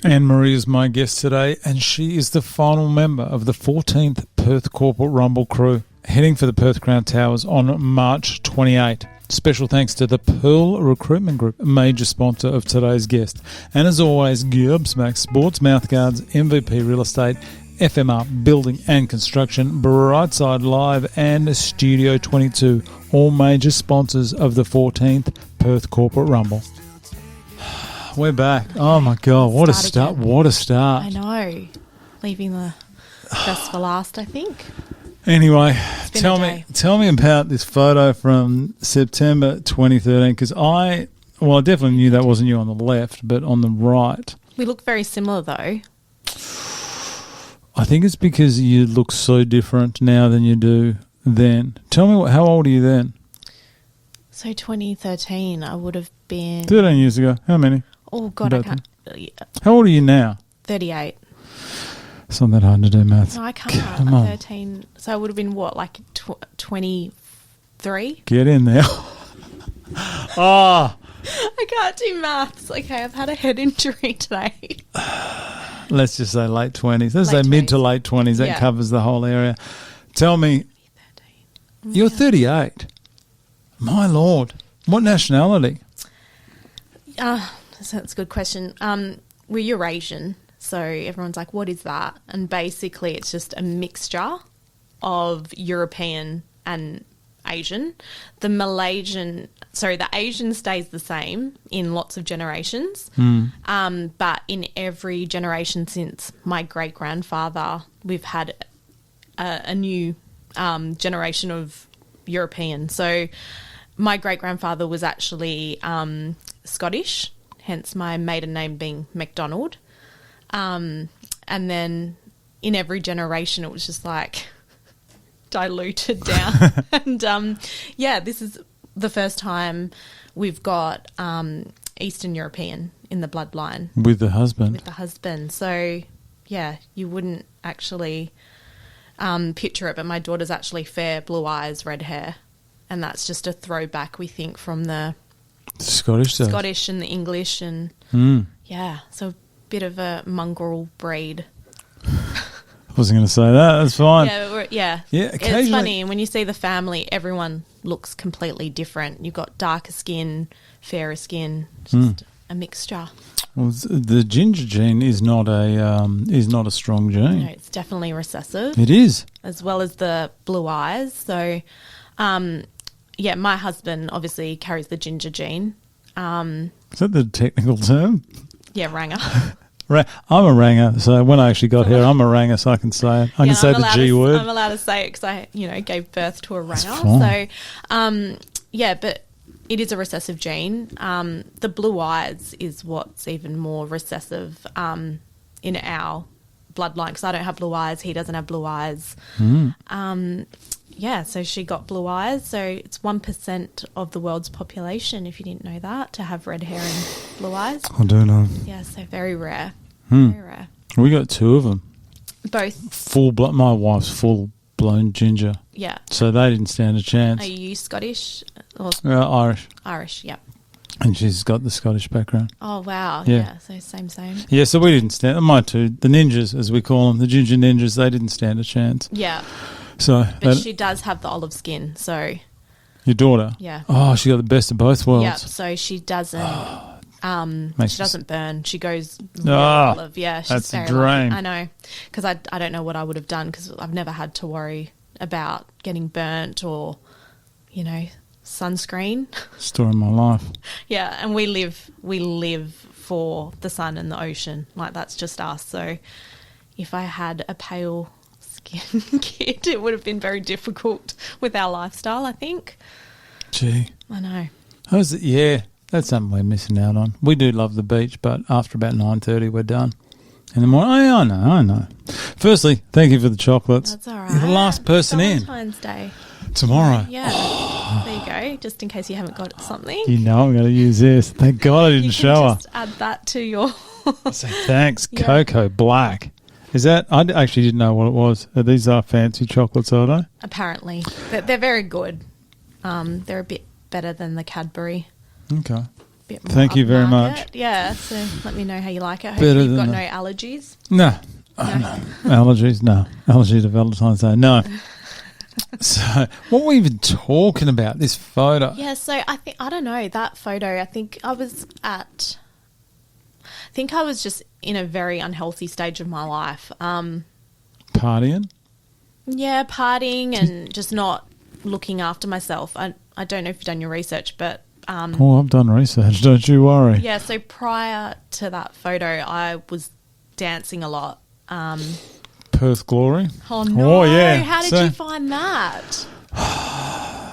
Anne-Marie is my guest today, and she is the final member of the 14th Perth Corporate Rumble crew, heading for the Perth Crown Towers on March 28. Special thanks to the Pearl Recruitment Group, a major sponsor of today's guest. And as always, Gobsmack Sports Mouthguards, MVP Real Estate, FMR Building and Construction, Brightside Live and Studio 22, all major sponsors of the 14th Perth Corporate Rumble. We're back. Oh my God, what a start. Again. What a start. I know. Leaving the best for last, I think. Anyway, Tell me about this photo from September 2013, because I definitely knew that wasn't you on the left, but on the right. We look very similar though. I think it's because you look so different now than you do then. Tell me, how old are you then? So 2013, I would have been... 13 years ago. How many? Oh, God, I can't... How old are you now? 38. It's not that hard to do maths. No, I can't. Come I'm on. 13. So I would have been, what, like 23? Get in there. Ah, I can't do maths. Okay, I've had a head injury today. let's just say late 20s. Let's Late say mid 20s. to late 20s. That Yeah. covers the whole area. Tell me, 13. you're 38. My Lord. What nationality? So that's a good question. We're Eurasian, so everyone's like, what is that? And basically it's just a mixture of European and Asian. The Asian stays the same in lots of generations. But in every generation since my great-grandfather, we've had a new generation of European. So my great-grandfather was actually Scottish, hence my maiden name being MacDonald. And then in every generation it was just like diluted down. And this is the first time we've got Eastern European in the bloodline. With the husband. So, yeah, you wouldn't actually picture it, but my daughter's actually fair, blue eyes, red hair. And that's just a throwback, we think, from the Scottish and the English. And, so a bit of a mongrel breed. I wasn't going to say that. That's fine. Yeah. It's funny. And when you see the family, everyone looks completely different. You've got darker skin, fairer skin, just a mixture. Well, the ginger gene is not a strong gene. No, it's definitely recessive. It is. As well as the blue eyes. So, my husband obviously carries the ginger gene. Is that the technical term? Yeah, ranger. I'm a ranger, so when I actually got here, I'm a ranger, so I can say it. I can say the G word. I'm allowed to say it because I, gave birth to a ranger. That's fine. So, but it is a recessive gene. The blue eyes is what's even more recessive in our bloodline, because I don't have blue eyes. He doesn't have blue eyes. So she got blue eyes. So it's 1% of the world's population, if you didn't know that, to have red hair and blue eyes. I do know. Yeah, so very rare. Very rare. We got two of them. Both. My wife's full-blown ginger. Yeah. So they didn't stand a chance. Are you Scottish? Or Irish. Irish, yeah. And she's got the Scottish background. Oh, wow. Yeah. So same. Yeah, so we didn't stand. My two, the ninjas, as we call them, the ginger ninjas, they didn't stand a chance. Yeah. So, but she does have the olive skin, so... Your daughter? Yeah. Oh, she got the best of both worlds. Yeah, so she doesn't... she doesn't burn. She goes really olive. Yeah, she's that's very a dream. lucky. I know, because I don't know what I would have done, because I've never had to worry about getting burnt or, sunscreen. Story of my life. Yeah, and we live for the sun and the ocean. Like, that's just us. So if I had a pale skin kid, it would have been very difficult with our lifestyle, I think. Gee. I know. Yeah, that's something we're missing out on. We do love the beach, but after about 9:30 we're done. In the morning, I know. Firstly, thank you for the chocolates. That's all right. You're the last person Valentine's Day. Tomorrow. Yeah. There you go. Just in case you haven't got something. I'm going to use this. Thank God I didn't show her. Just add that to your... Say thanks, Yeah. Cocoa Black. Is that? I actually didn't know what it was. These are fancy chocolates, are they? Apparently. They're very good. They're a bit better than the Cadbury. Okay. bit more Thank you very upmarket. much. Yeah, so let me know how you like it. Better Hopefully you've got than no allergies. No. No. Allergies? No. Allergies to Valentine's Day? No. So, what were we even talking about? This photo? Yeah, so I don't know, that photo, I think I was just in a very unhealthy stage of my life. Partying? Yeah, partying and just not looking after myself. I don't know if you've done your research, but... Oh, I've done research, don't you worry. Yeah, so prior to that photo, I was dancing a lot. Perth Glory? Oh, no. Oh, yeah. How did you find that?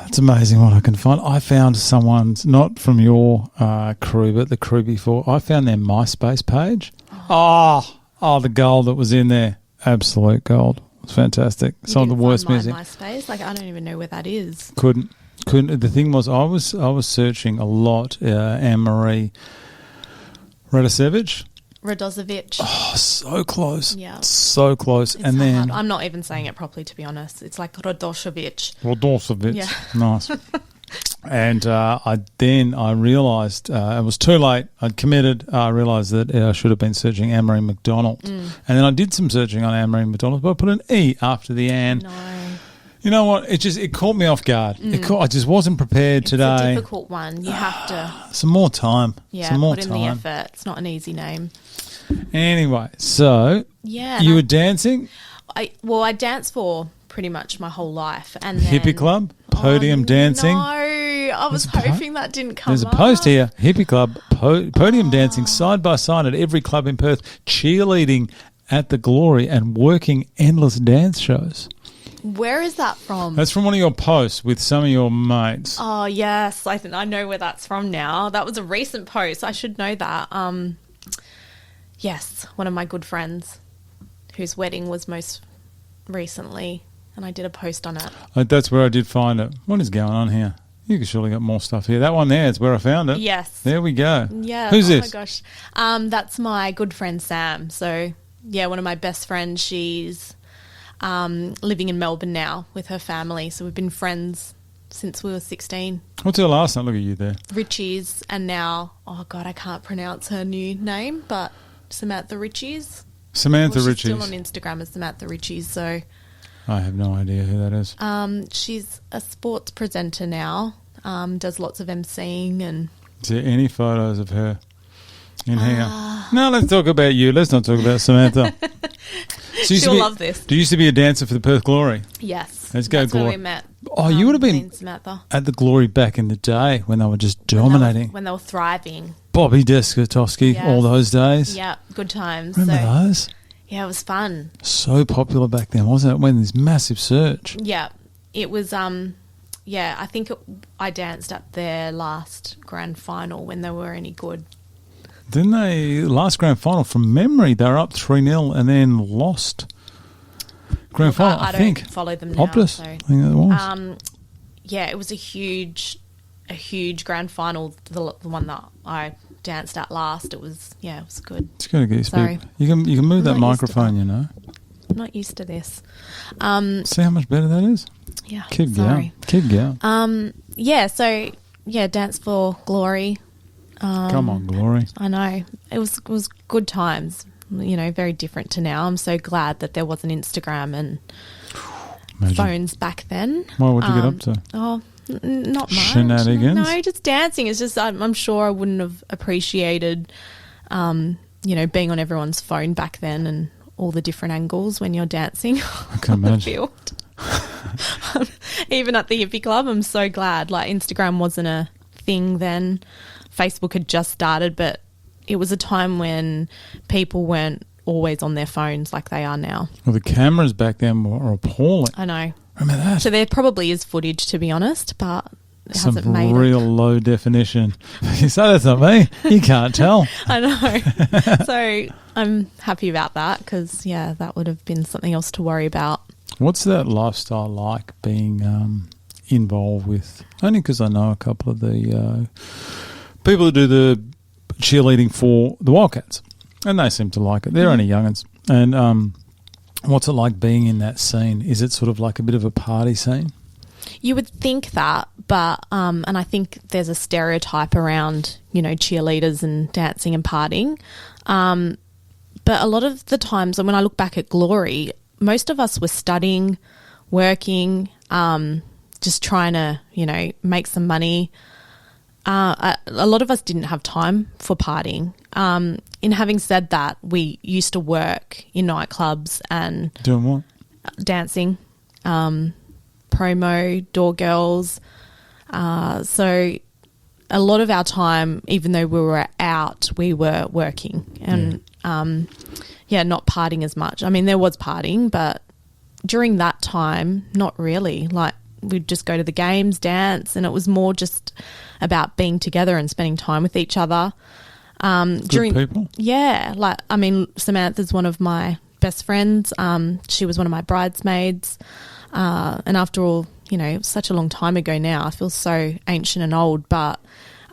It's amazing what I can find. I found someone's, not from your crew, but the crew before. I found their MySpace page. Oh, the gold that was in there. Absolute gold. It's fantastic. Some of the worst music. MySpace? Like, I don't even know where that is. Couldn't. The thing was, I was searching a lot. Anne-Marie Radosevic. Oh, so close. Yeah. So close. It's and then hard. I'm not even saying it properly, to be honest. It's like Radosevic. Radosevic. Yeah. Nice. And I realised it was too late. I'd committed. I realised that I should have been searching Anne-Marie McDonald. And then I did some searching on Anne-Marie McDonald, but I put an E after the Anne. No. You know what? It caught me off guard. I just wasn't prepared today. It's a difficult one. You have to... Some more time. Yeah, some more put in time. the effort. It's not an easy name. Anyway, so you were dancing? I danced for pretty much my whole life. And then, Hippie Club, podium dancing. No, I was hoping that didn't come There's up. a post here. Hippie Club, podium dancing side by side at every club in Perth, cheerleading at the Glory and working endless dance shows. Where is that from? That's from one of your posts with some of your mates. Oh, yes. I know where that's from now. That was a recent post. I should know that. Yes, one of my good friends whose wedding was most recently, and I did a post on it. That's where I did find it. What is going on here? You could surely got more stuff here. That one there is where I found it. Yes. There we go. Yeah. Who's this? Oh, my gosh. That's my good friend Sam. So, yeah, one of my best friends. She's living in Melbourne now with her family. So we've been friends since we were 16. What's her last name? Look at you there. Richie's, and now, oh, God, I can't pronounce her new name, but Samantha Richie's. Samantha She's Richie's. still on Instagram as Samantha Richie's, so... I have no idea who that is. She's a sports presenter now, does lots of emceeing and... Is there any photos of her in here? No, let's talk about you. Let's not talk about Samantha. She'll love this. You used to be a dancer for the Perth Glory. Yes. Let's go, That's Glory. where we met. Oh, you would have been Samantha. at the Glory back in the day when they were just dominating. When they were thriving. Bobby Deskotowski, Yes. all those days. Yeah, good times. Remember those? Yeah, it was fun. So popular back then, wasn't it? When this massive surge. Yeah, it was. I think I danced at their last grand final when they were any good. Didn't they? Last grand final, from memory, they were up 3-0 and then lost. Grand final, I think. Don't follow them now. Optus, So. I think it was. Yeah, it was a huge grand final. The one that I danced at last. It was good. It's going to get you Sorry. speak. You can move that I'm not used to microphone, you know. I'm not used to this. See how much better that is? Yeah. Keep sorry. going. Keep going. Dance for Glory. Come on, Glory. I know. It was good times. You know, very different to now. I'm so glad that there wasn't Instagram and phones back then. Well, what'd you get up to? Oh, not much. Shenanigans? No, just dancing. It's just I'm sure I wouldn't have appreciated, being on everyone's phone back then and all the different angles when you're dancing can on the imagine. field. Even at the hippie club, I'm so glad. Like, Instagram wasn't a thing then. Facebook had just started, but it was a time when people weren't always on their phones like they are now. Well, the cameras back then were appalling. I know. Remember that? So there probably is footage, to be honest, but it hasn't made Some real low definition. You say that's not me. You can't tell. I know. So I'm happy about that because, that would have been something else to worry about. What's that lifestyle like, being involved with? Only because I know a couple of the people who do the cheerleading for the Wildcats, and they seem to like it. They're only young'uns. And what's it like being in that scene? Is it sort of like a bit of a party scene? You would think that, but and I think there's a stereotype around, cheerleaders and dancing and partying. But a lot of the times, and when I look back at Glory, most of us were studying, working, just trying to, make some money. A lot of us didn't have time for partying. In having said that, we used to work in nightclubs and doing what? Dancing, promo, door girls. So a lot of our time, even though we were out, we were working and not partying as much. I mean, there was partying, but during that time, not really. Like, we'd just go to the games, dance, and it was more just about being together and spending time with each other. Good people? Yeah. Like, I mean, Samantha's one of my best friends. She was one of my bridesmaids. And after all, such a long time ago now, I feel so ancient and old. But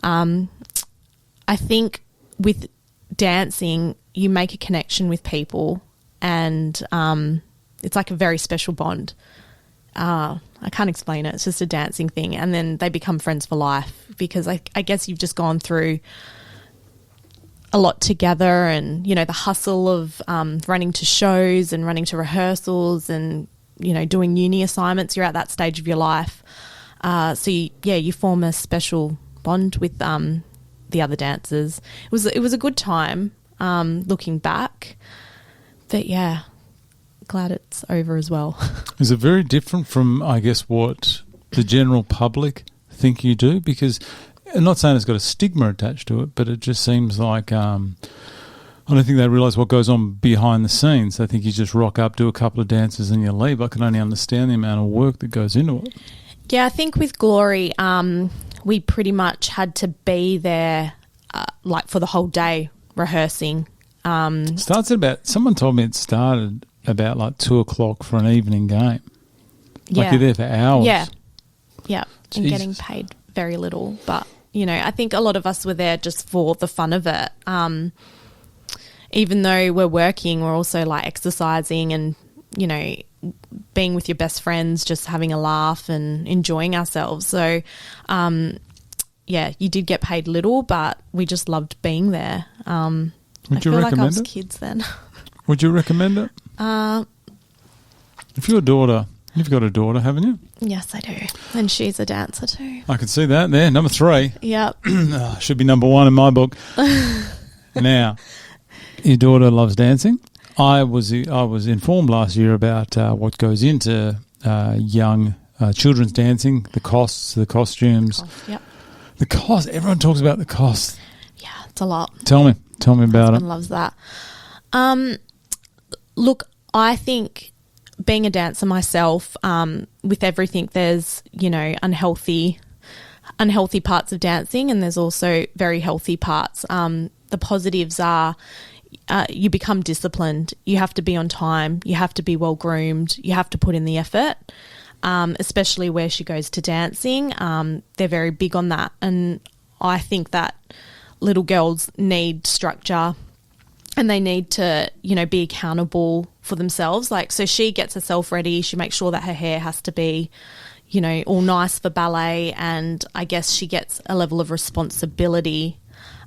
I think with dancing, you make a connection with people, and it's like a very special bond. I can't explain it. It's just a dancing thing. And then they become friends for life because I guess you've just gone through a lot together, and, the hustle of running to shows and running to rehearsals and, doing uni assignments. You're at that stage of your life. So, you form a special bond with the other dancers. It was a good time looking back. But, yeah, glad it's over as well. Is it very different from, I guess, what the general public think you do? Because I'm not saying it's got a stigma attached to it, but it just seems like I don't think they realise what goes on behind the scenes. They think you just rock up, do a couple of dances and you leave. I can only understand the amount of work that goes into it. Yeah, I think with Glory, we pretty much had to be there for the whole day rehearsing. Starts at about, someone told me it started about 2:00 for an evening game. Yeah. Like, you're there for hours. Yeah. Jesus. And getting paid very little. But, I think a lot of us were there just for the fun of it. Even though we're working, we're also exercising and, being with your best friends, just having a laugh and enjoying ourselves. So, you did get paid little, but we just loved being there. Would you recommend like I was it? kids then. Would you recommend it? If you've got a daughter, haven't you? Yes, I do. And she's a dancer too. I can see that there. Number 3. Yep. Should be number 1 in my book. Now, your daughter loves dancing. I was informed last year about what goes into young children's dancing, the costs, the costumes. Yep. The cost. Everyone talks about the cost. Yeah, it's a lot. Tell me about it. My husband loves that. Look, I think being a dancer myself, with everything, there's, unhealthy parts of dancing, and there's also very healthy parts. The positives are you become disciplined. You have to be on time. You have to be well groomed. You have to put in the effort, especially where she goes to dancing. They're very big on that. And I think that little girls need structure, and they need to, be accountable for themselves. So she gets herself ready. She makes sure that her hair has to be, all nice for ballet. And I guess she gets a level of responsibility.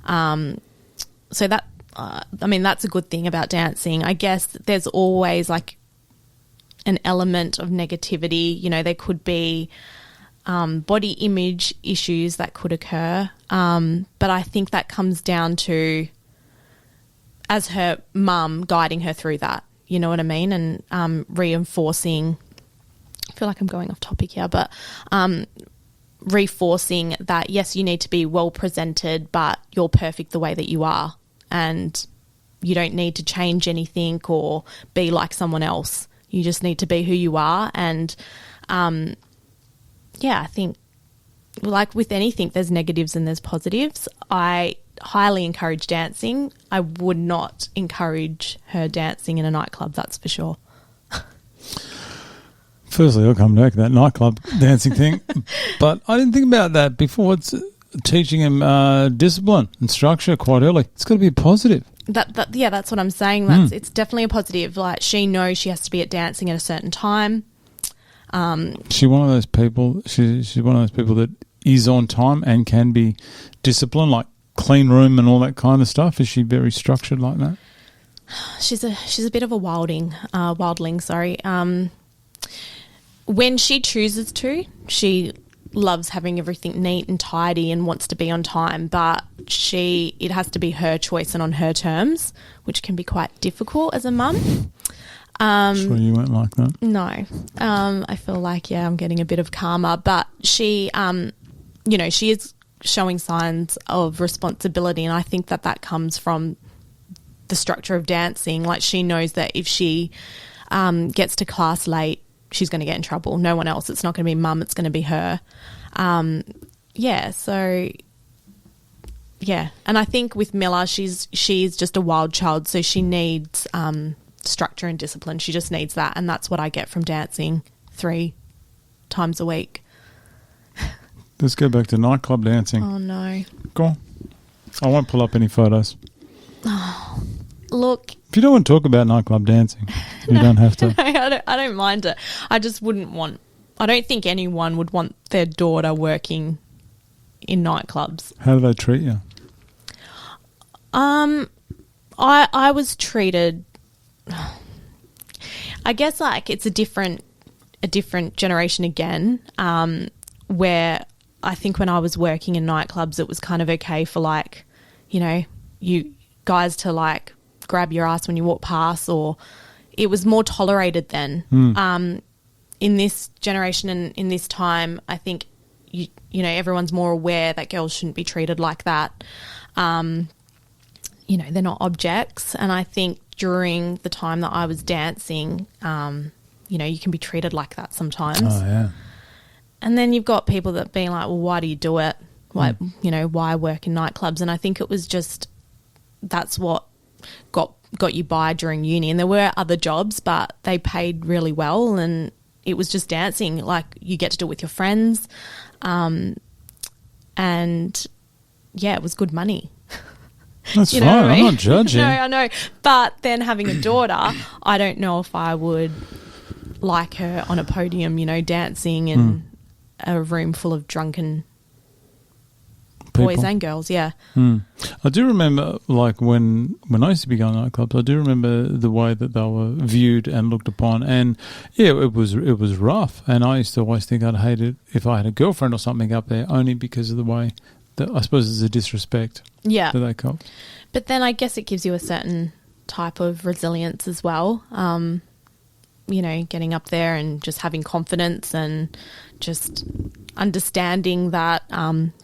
So that, that's a good thing about dancing. I guess there's always an element of negativity. There could be body image issues that could occur. But I think that comes down to, as her mum, guiding her through that, you know what I mean? And reinforcing, I feel like I'm going off topic here, but reinforcing that, yes, you need to be well presented, but you're perfect the way that you are. And you don't need to change anything or be like someone else. You just need to be who you are. And, I think with anything, there's negatives and there's positives. I highly encourage dancing. I would not encourage her dancing in a nightclub, that's for sure. Firstly, I'll come back to that nightclub dancing thing. But I didn't think about that before. It's teaching him discipline and structure quite early. It's got to be positive. That's what I'm saying. It's definitely a positive. She knows she has to be at dancing at a certain time. She's one of those people. She's one of those people that is on time and can be disciplined, like clean room and all that kind of stuff. Is she very structured like that? She's a bit of a wildling. Sorry. When she chooses to, she loves having everything neat and tidy and wants to be on time, but it has to be her choice and on her terms, which can be quite difficult as a mum. Sure you won't like that. No. I feel like, I'm getting a bit of karma, but she, she is showing signs of responsibility, and I think that comes from the structure of dancing. Like, she knows that if she gets to class late, she's going to get in trouble. No one else. It's not going to be mum. It's going to be her. And I think with Miller, she's just a wild child, so she needs structure and discipline. She just needs that, and that's what I get from dancing 3 times a week. Let's go back to nightclub dancing. Oh, no. Go on. I won't pull up any photos. Oh, look. If you don't want to talk about nightclub dancing, you don't have to. No, I don't mind it. I just wouldn't want... I don't think anyone would want their daughter working in nightclubs. How do they treat you? I was treated... I guess like it's a different generation again, where I think when I was working in nightclubs, it was kind of okay for like, you guys to like grab your ass when you walk past, or it was more tolerated then. In this generation and in this time, I think everyone's more aware that girls shouldn't be treated like that. They're not objects, and I think during the time that I was dancing, you can be treated like that sometimes. Oh, yeah. And then you've got people that being like, well, why do you do it? Why, why work in nightclubs? And I think it was just, that's what got you by during uni. And there were other jobs, but they paid really well, and it was just dancing. Like, you get to do it with your friends. And yeah, it was good money. That's fine. I'm not judging. No, I know. But then having a daughter, I don't know if I would like her on a podium, dancing in a room full of drunken boys and girls, yeah. I do remember, like, when I used to be going to nightclubs, I do remember the way that they were viewed and looked upon. And, yeah, it was rough. And I used to always think I'd hate it if I had a girlfriend or something up there, only because of the way that I suppose it's a disrespect. Yeah. That they cop. But then I guess it gives you a certain type of resilience as well. Getting up there and just having confidence and just understanding that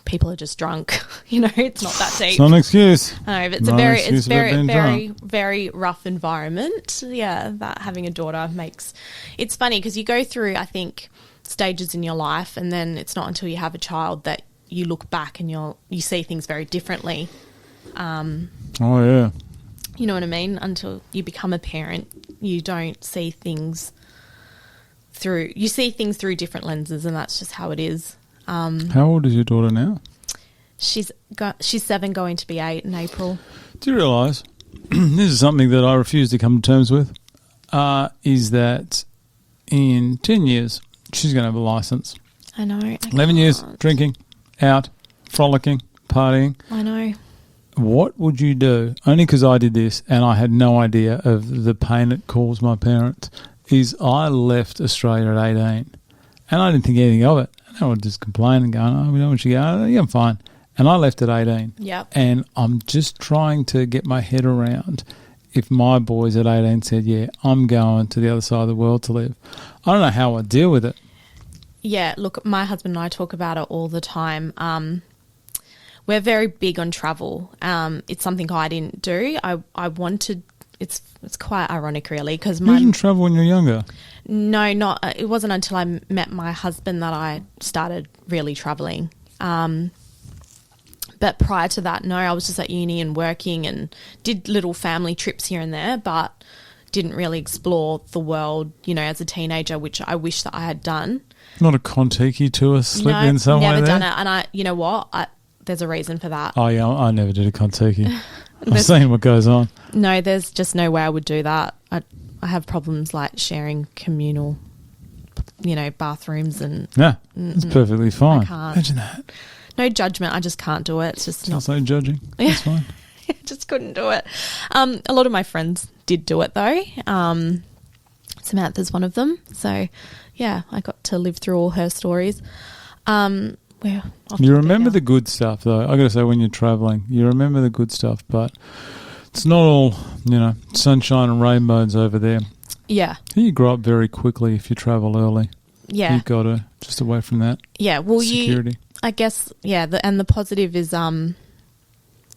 people are just drunk. It's not that deep. It's not an excuse. I know, but it's very, very rough environment. Yeah, that having a daughter makes... It's funny because you go through, I think, stages in your life, and then it's not until you have a child that you look back and you see things very differently. Oh, yeah. You know what I mean? Until you become a parent, you don't see things through... You see things through different lenses, and that's just how it is. How old is your daughter now? She's 7, going to be 8 in April. Do you realise, this is something that I refuse to come to terms with, is that in 10 years, she's going to have a licence. I know. 11 years, drinking, out, frolicking, partying. I know. What would you do? Only because I did this and I had no idea of the pain it caused my parents, is I left Australia at 18 and I didn't think anything of it. And I would just complain and go, we don't want you to go. Oh, yeah, I'm fine. And I left at 18. Yep. And I'm just trying to get my head around if my boys at 18 said, yeah, I'm going to the other side of the world to live. I don't know how I'd deal with it. Yeah, look, my husband and I talk about it all the time. We're very big on travel. It's something I didn't do. I wanted... It's quite ironic, really, because you didn't travel when you were younger? No, not. It wasn't until I met my husband that I started really travelling. But prior to that, no, I was just at uni and working and did little family trips here and there, but didn't really explore the world, as a teenager, which I wish that I had done. Not a Kon-Tiki tour slip in somewhere never there? done it. And you know what? There's a reason for that. Oh, yeah, I never did a Kon-Tiki. I've seen what goes on. No, there's just no way I would do that. I have problems like sharing communal bathrooms and... Yeah, it's perfectly fine. I can't. Imagine that. No judgment. I just can't do it. It's just It's not judging. That's fine. I just couldn't do it. A lot of my friends did do it though. Samantha's one of them. So, yeah, I got to live through all her stories. You remember the good stuff, though. I got to say, when you're travelling, you remember the good stuff, but it's not all, sunshine and rainbows over there. Yeah. You grow up very quickly if you travel early. Yeah. You've got to, just away from that. Yeah, well, security. I guess, and the positive is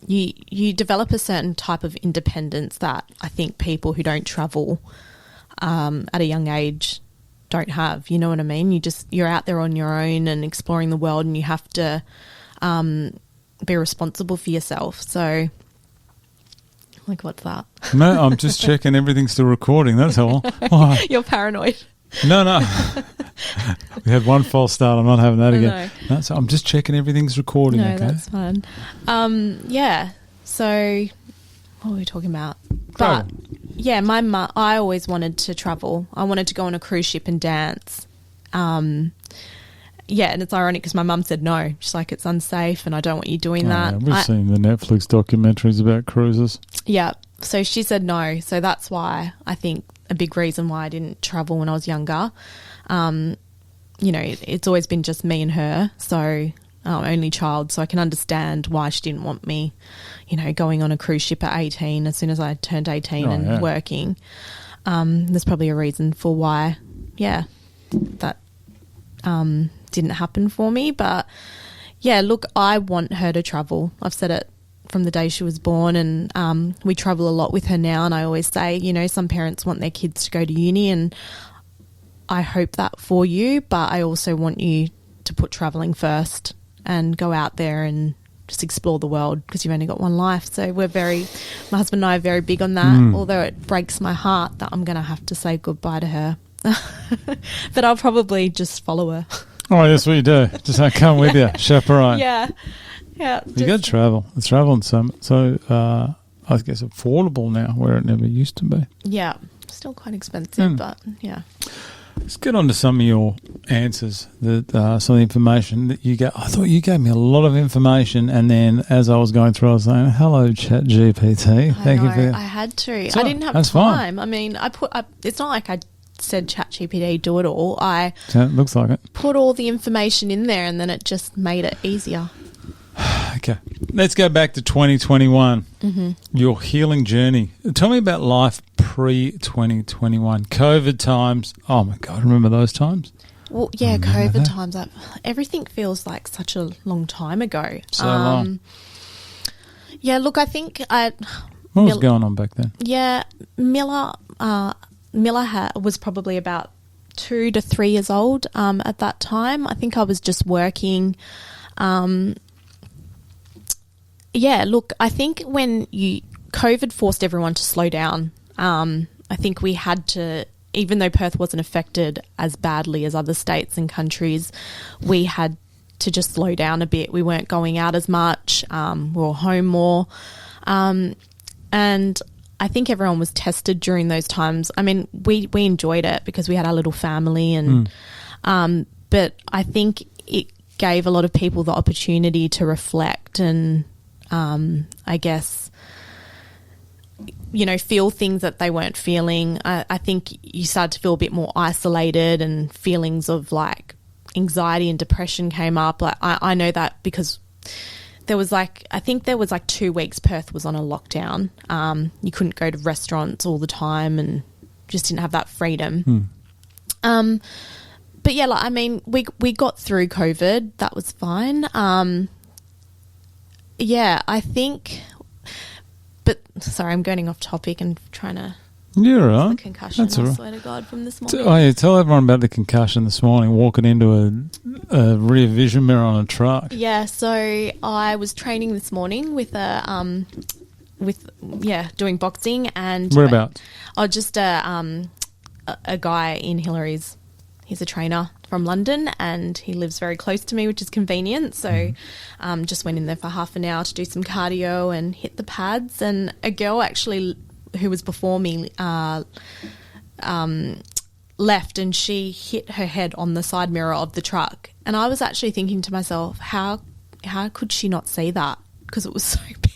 you develop a certain type of independence that I think people who don't travel at a young age don't have. You know what I mean? You're out there on your own and exploring the world, and you have to be responsible for yourself. So, what's that? No, I'm just checking everything's still recording. That's all. Why? You're paranoid. No. We had one false start. I'm not having that again. No. No, so I'm just checking everything's recording. No, okay? that's fine. Yeah. So, what were we talking about? But yeah, my mum. I always wanted to travel. I wanted to go on a cruise ship and dance. Yeah, and it's ironic because my mum said no. She's like, it's unsafe, and I don't want you doing that. Yeah, we've seen the Netflix documentaries about cruises. Yeah, so she said no. So that's why I think a big reason why I didn't travel when I was younger. It's always been just me and her, so only child, so I can understand why she didn't want me, going on a cruise ship at 18 as soon as I turned 18 working. There's probably a reason for why, that didn't happen for me. But, yeah, look, I want her to travel. I've said it from the day she was born, and we travel a lot with her now, and I always say, some parents want their kids to go to uni, and I hope that for you, but I also want you to put travelling first and go out there and just explore the world, because you've only got one life. So my husband and I are very big on that, although it breaks my heart that I'm going to have to say goodbye to her. But I'll probably just follow her. Oh, that's what you do. Just come with you, chaperone. Yeah. You got to travel. It's traveling so I guess affordable now where it never used to be. Yeah. Still quite expensive, but yeah. Let's get on to some of your answers, some of the information that you got. I thought you gave me a lot of information, and then as I was going through, I was saying, hello, ChatGPT. Thank you for I had to. So, I didn't have time. Fine. I mean, it's not like I said ChatGPT, do it all. It looks like it. Put all the information in there, and then it just made it easier. Okay. Let's go back to 2021. Mm-hmm. Your healing journey. Tell me about life pre-2021. COVID times. Oh, my God. Remember those times? Well, yeah, COVID times. Everything feels like such a long time ago. So long. Yeah, look, I think What was going on back then? Yeah, Miller was probably about 2 to 3 years old at that time. I think I was just working. Yeah, look, I think when COVID forced everyone to slow down. I think we had to, even though Perth wasn't affected as badly as other states and countries, we had to just slow down a bit. We weren't going out as much. We were home more. And I think everyone was tested during those times. I mean, we enjoyed it because we had our little family, and but I think it gave a lot of people the opportunity to reflect and I guess, feel things that they weren't feeling. I think you started to feel a bit more isolated, and feelings of like anxiety and depression came up. Like I know that because there was I think there was 2 weeks Perth was on a lockdown. You couldn't go to restaurants all the time and just didn't have that freedom. But yeah, we got through COVID. That was fine. Yeah, I think, but sorry, I'm going off topic and trying to. You're right. The concussion, That's all right. I swear to God, from this morning. Oh, yeah, tell everyone about the concussion this morning, walking into a rear vision mirror on a truck. Yeah, so I was training this morning with doing boxing, and whereabouts? Just a guy in Hillary's. He's a trainer from London, and he lives very close to me, which is convenient. So just went in there for half an hour to do some cardio and hit the pads. And a girl actually who was before me left and she hit her head on the side mirror of the truck. And I was actually thinking to myself, how could she not see that? Because it was so big.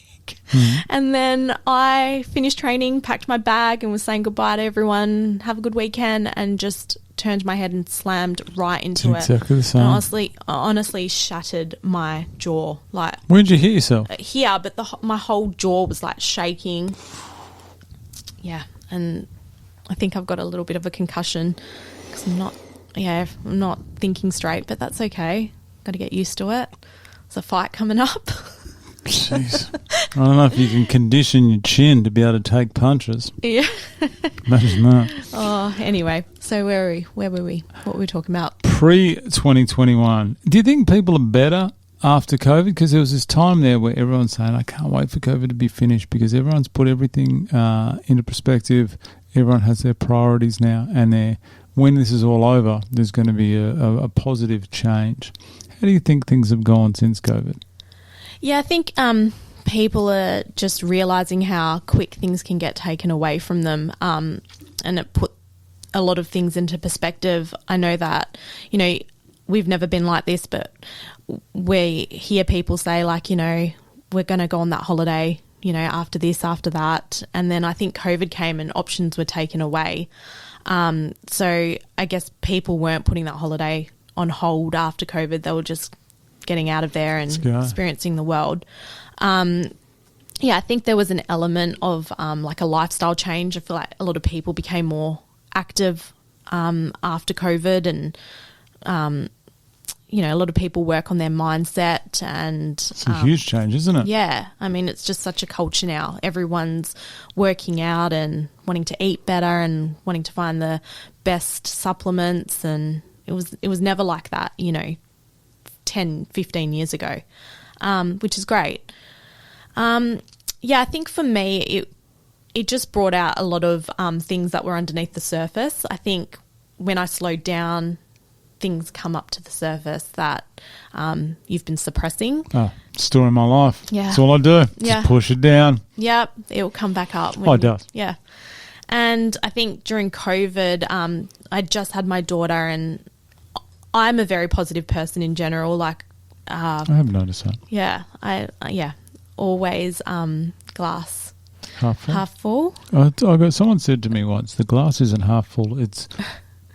And then I finished training, packed my bag and was saying goodbye to everyone, have a good weekend, and just turned my head and slammed right into it. Exactly the same. And honestly shattered my jaw. Like, when did you hit yourself? Here, but my whole jaw was like shaking. Yeah, and I think I've got a little bit of a concussion because I'm not thinking straight, but that's okay. Got to get used to it. There's a fight coming up. Jeez. I don't know if you can condition your chin to be able to take punches. Yeah. Imagine that. Oh, anyway. So where were we? What were we talking about? Pre-2021. Do you think people are better after COVID? Because there was this time there where everyone's saying, I can't wait for COVID to be finished because everyone's put everything into perspective. Everyone has their priorities now, and when this is all over, there's going to be a positive change. How do you think things have gone since COVID? Yeah, I think people are just realising how quick things can get taken away from them, and it put a lot of things into perspective. I know that, we've never been like this, but we hear people say, like, we're going to go on that holiday, after this, after that. And then I think COVID came and options were taken away. So I guess people weren't putting that holiday on hold after COVID. They were just getting out of there and experiencing the world. I think there was an element of like a lifestyle change. I feel like a lot of people became more active after COVID, and a lot of people work on their mindset. And it's a huge change, isn't it? Yeah, I mean, it's just such a culture now. Everyone's working out and wanting to eat better and wanting to find the best supplements, and it was never like that 10, 15 years ago, which is great. I think for me, it just brought out a lot of things that were underneath the surface. I think when I slowed down, things come up to the surface that you've been suppressing. Oh, story of my life. Yeah. That's all I do. Just push it down. Yep. It will come back up. It does. Yeah. And I think during COVID, I just had my daughter, and I'm a very positive person in general. Like, I have noticed that. Yeah. Always glass half full. Someone said to me once, the glass isn't half full, it's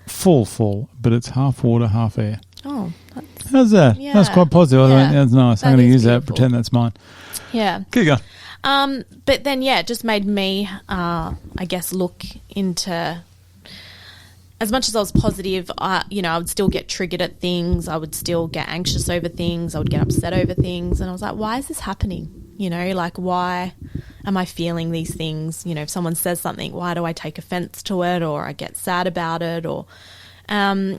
full, but it's half water, half air. Oh, how's that? Yeah. That's quite positive. Yeah. I think that's nice. I'm going to use that, pretend that's mine. Yeah. Keep going. But then, it just made me, I guess, look into, as much as I was positive, I would still get triggered at things. I would still get anxious over things. I would get upset over things. And I was like, why is this happening? Like, why am I feeling these things? If someone says something, why do I take offense to it, or I get sad about it? Or, and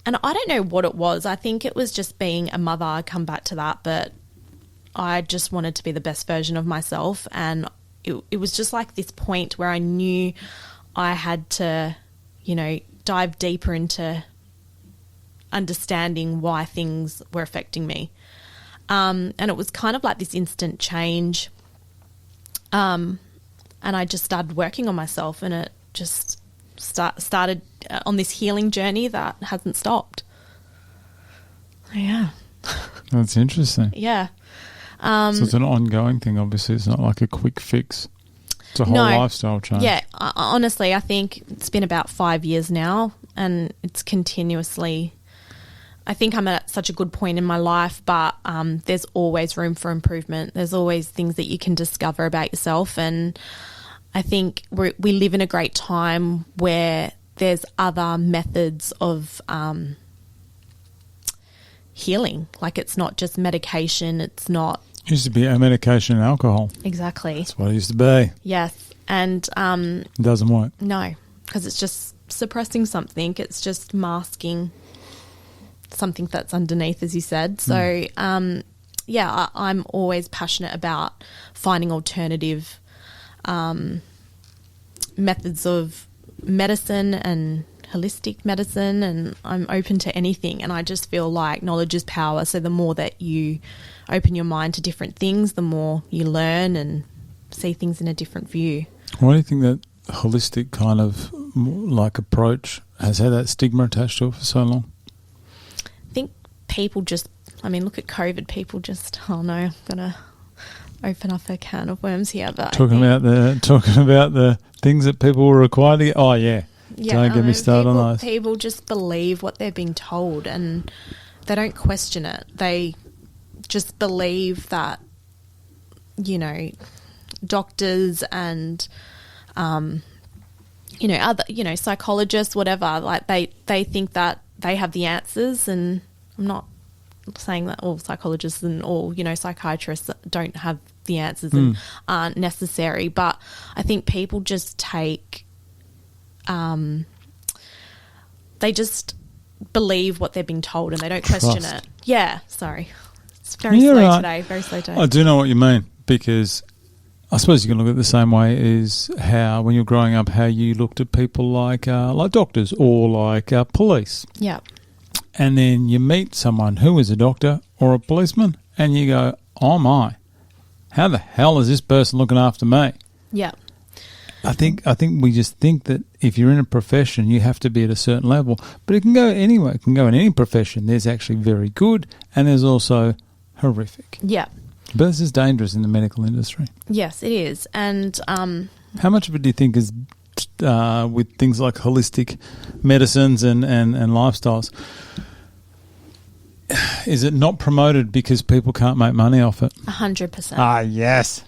I don't know what it was. I think it was just being a mother. I come back to that, but I just wanted to be the best version of myself. And it was just like this point where I knew I had to, dive deeper into understanding why things were affecting me. And it was kind of like this instant change. And I just started working on myself, and it just started on this healing journey that hasn't stopped. Yeah. That's interesting. Yeah. So it's an ongoing thing, obviously. It's not like a quick fix. It's a whole lifestyle change. Yeah. Honestly, I think it's been about 5 years now, and it's continuously... I think I'm at such a good point in my life, but there's always room for improvement. There's always things that you can discover about yourself. And I think we live in a great time where there's other methods of healing. Like, it's not just medication. It's not... It used to be a medication and alcohol. Exactly. That's what it used to be. Yes. And... it doesn't work. No, because it's just suppressing something. It's just masking something that's underneath, as you said. So, I'm always passionate about finding alternative methods of medicine and holistic medicine, and I'm open to anything. And I just feel like knowledge is power. So the more that you open your mind to different things, the more you learn and see things in a different view. Why do you think that holistic kind of approach has had that stigma attached to it for so long? I think people just, look at COVID, people just, I'm going to open up a can of worms here. But talking about the things that people were required to get. Oh, yeah. Don't get me started on those. People just believe what they're being told and they don't question it. They just believe that, doctors and, other, psychologists, whatever, like they think that they have the answers, and I'm not saying that all psychologists and all, psychiatrists don't have the answers and aren't necessary, but I think people just take, they just believe what they're being told and they don't question it. Yeah, sorry. It's very slow today, very slow today. I do know what you mean, because I suppose you can look at it the same way as how, when you're growing up, how you looked at people like doctors or like police. Yeah. And then you meet someone who is a doctor or a policeman and you go, oh my, how the hell is this person looking after me? Yeah. I think we just think that if you're in a profession, you have to be at a certain level. But it can go anywhere. It can go in any profession. There's actually very good and there's also horrific. Yeah. But this is dangerous in the medical industry. Yes, it is. And how much of it do you think is with things like holistic medicines and lifestyles? Is it not promoted because people can't make money off it? 100%. Ah, yes.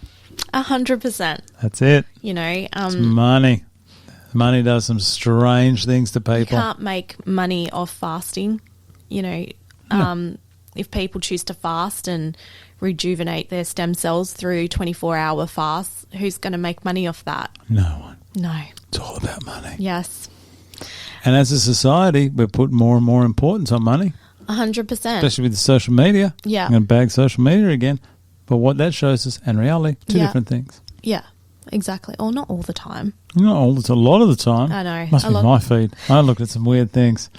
100%. That's it. It's money. Money does some strange things to people. You can't make money off fasting. If people choose to fast and rejuvenate their stem cells through 24-hour fasts, who's going to make money off that? No one. No. It's all about money. Yes. And as a society, we're putting more and more importance on money. 100%. Especially with the social media. Yeah. I'm going to bag social media again. But what that shows us, and reality, two different things. Yeah, exactly. Or not all the time. Not all the time. A lot of the time. I know. Must be my feed. I looked at some weird things.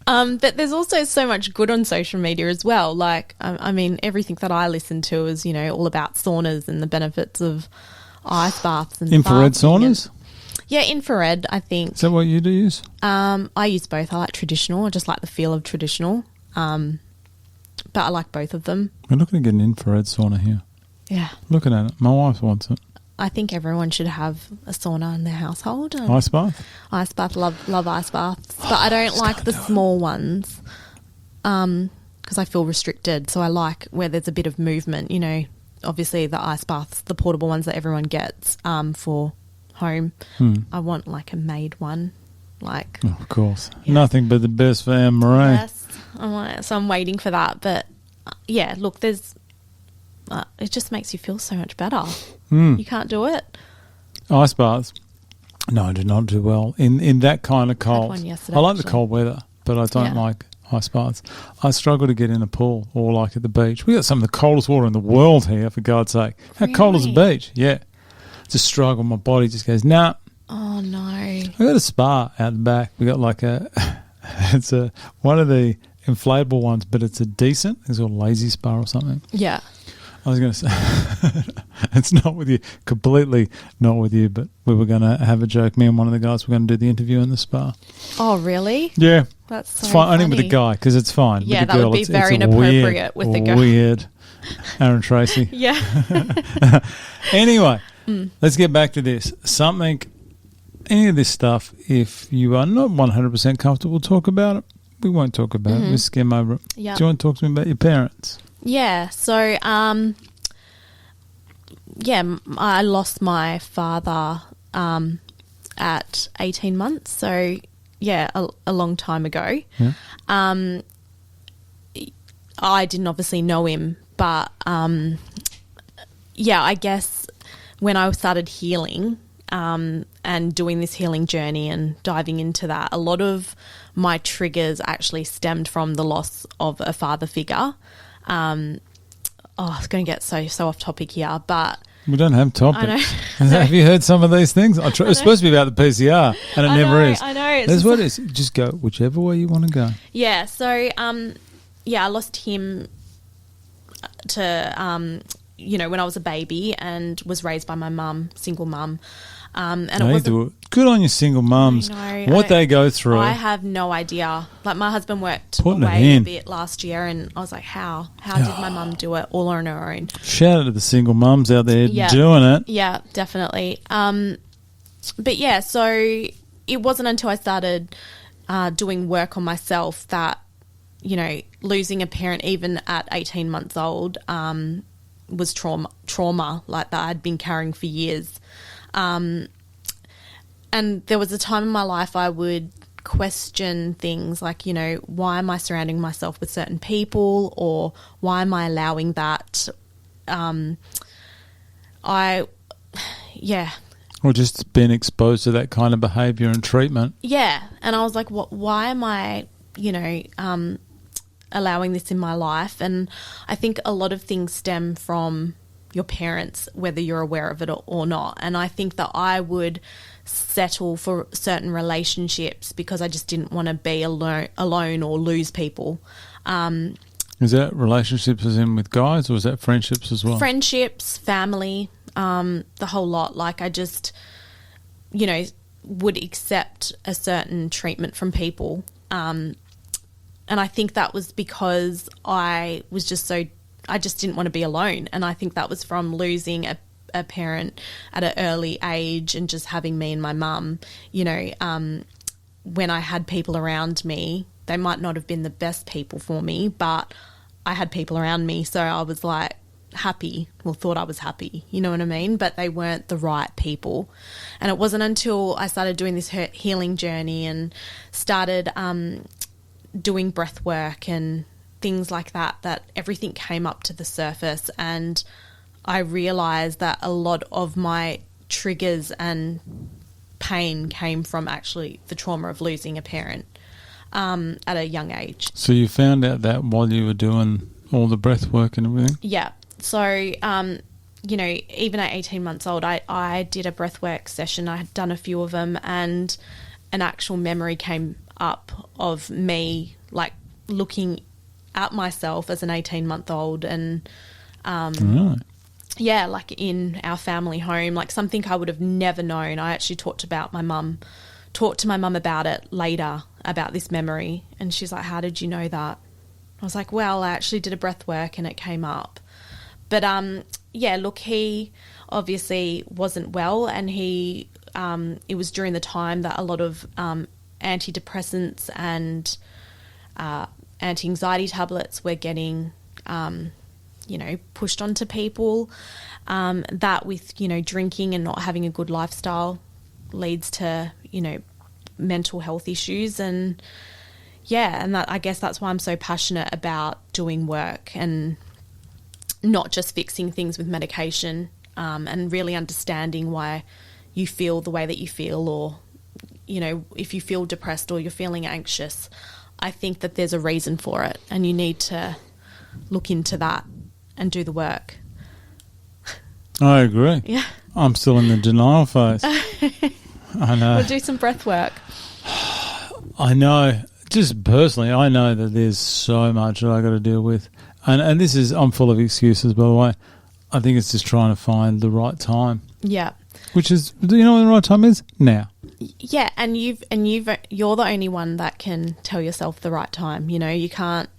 But there's also so much good on social media as well. Like, everything that I listen to is, all about saunas and the benefits of ice baths and infrared saunas. Yeah, infrared, I think. Is that what you do use? I use both. I like traditional. I just like the feel of traditional. But I like both of them. We're looking to get an infrared sauna here. Yeah. Looking at it. My wife wants it. I think everyone should have a sauna in their household. Ice bath? Ice bath. Love ice baths. But I don't like the small ones because I feel restricted. So I like where there's a bit of movement. Obviously the ice baths, the portable ones that everyone gets for home. I want like a made one. Of course. Yeah. Nothing but the best for Anne Marie. Yes. So I'm waiting for that. But look, there's it just makes you feel so much better. You can't do it. Ice baths. No, I do not do well in that kind of cold. I had one yesterday, I like the cold weather, but I don't like ice baths. I struggle to get in a pool or like at the beach. We got some of the coldest water in the world here, for God's sake. How cold is the beach? Yeah. It's a struggle. My body just goes, nah. Oh, no. I got a spa out the back. We got like it's one of the inflatable ones, but it's a decent, it's a lazy spa or something. Yeah. I was going to say, it's not with you, completely not with you, but we were going to have a joke. Me and one of the guys were going to do the interview in the spa. Oh, really? Yeah. That's so it's fine. funny. Only with the guy, because it's fine. Yeah, with the that girl, would be very inappropriate with the girl. Weird. Aaron Tracy. Yeah. Anyway, let's get back to this. Any of this stuff, if you are not 100% comfortable, talk about it. We won't talk about it. We'll skim over it. Yep. Do you want to talk to me about your parents? Yeah. So, I lost my father at 18 months. So, a long time ago. Yeah. I didn't obviously know him, but I guess when I started healing and doing this healing journey and diving into that, a lot of my triggers actually stemmed from the loss of a father figure. It's going to get so off topic here, but we don't have topic. I know. Have you heard some of these things? It's supposed to be about the PCR, and it never is. I know. That's what it is. Just go whichever way you want to go. Yeah. So, I lost him to, when I was a baby and was raised by my mum, single mum. And They do it. Good on your single mums. I know. What they go through. I have no idea. Like, my husband worked Putting it away a in. bit last year, and I was like, how did my mum do it all on her own? Shout out to the single mums out there Yeah. doing it. Yeah, definitely. But yeah, so it wasn't until I started doing work on myself that, you know, losing a parent even at 18 months old was trauma like that I'd been carrying for years. And there was a time in my life I would question things like, you know, why am I surrounding myself with certain people, or why am I allowing that? Or just being exposed to that kind of behaviour and treatment. Yeah. And I was like, why am I, you know, allowing this in my life? And I think a lot of things stem from your parents, whether you're aware of it or not. And I think that I would settle for certain relationships because I just didn't want to be alone or lose people. Is that relationships as in with guys, or is that friendships as well? Friendships, family, the whole lot. Like, I just, you know, would accept a certain treatment from people. And I think that was because I just didn't want to be alone. And I think that was from losing a parent at an early age and just having me and my mum. You know, when I had people around me, they might not have been the best people for me, but I had people around me, so I was like happy, or thought I was happy, you know what I mean? But they weren't the right people. And it wasn't until I started doing this healing journey and started doing breath work and things like that everything came up to the surface, and I realised that a lot of my triggers and pain came from actually the trauma of losing a parent at a young age. So you found out that while you were doing all the breath work and everything? Yeah. So, you know, even at 18 months old, I did a breathwork session. I had done a few of them, and an actual memory came up of me, like, looking at myself as an 18-month-old and, Right. yeah, like in our family home, like something I would have never known. I actually talked to my mum about it later, about this memory, and she's like, how did you know that? I was like, well, I actually did a breath work and it came up. But yeah, look, he obviously wasn't well, and it was during the time that a lot of antidepressants and anti-anxiety tablets were getting you know, pushed onto people. That with, you know, drinking and not having a good lifestyle leads to, you know, mental health issues. And yeah, and that, I guess that's why I'm so passionate about doing work and not just fixing things with medication, and really understanding why you feel the way that you feel, or, you know, if you feel depressed or you're feeling anxious, I think that there's a reason for it, and you need to look into that and do the work. I agree. Yeah. I'm still in the denial phase. I know. We'll do some breath work. I know. Just personally, I know that there's so much that I got to deal with. And this is, I'm full of excuses, by the way. I think it's just trying to find the right time. Yeah. Which is, do you know what the right time is? Now. Yeah, and you're the only one that can tell yourself the right time. You know, you can't.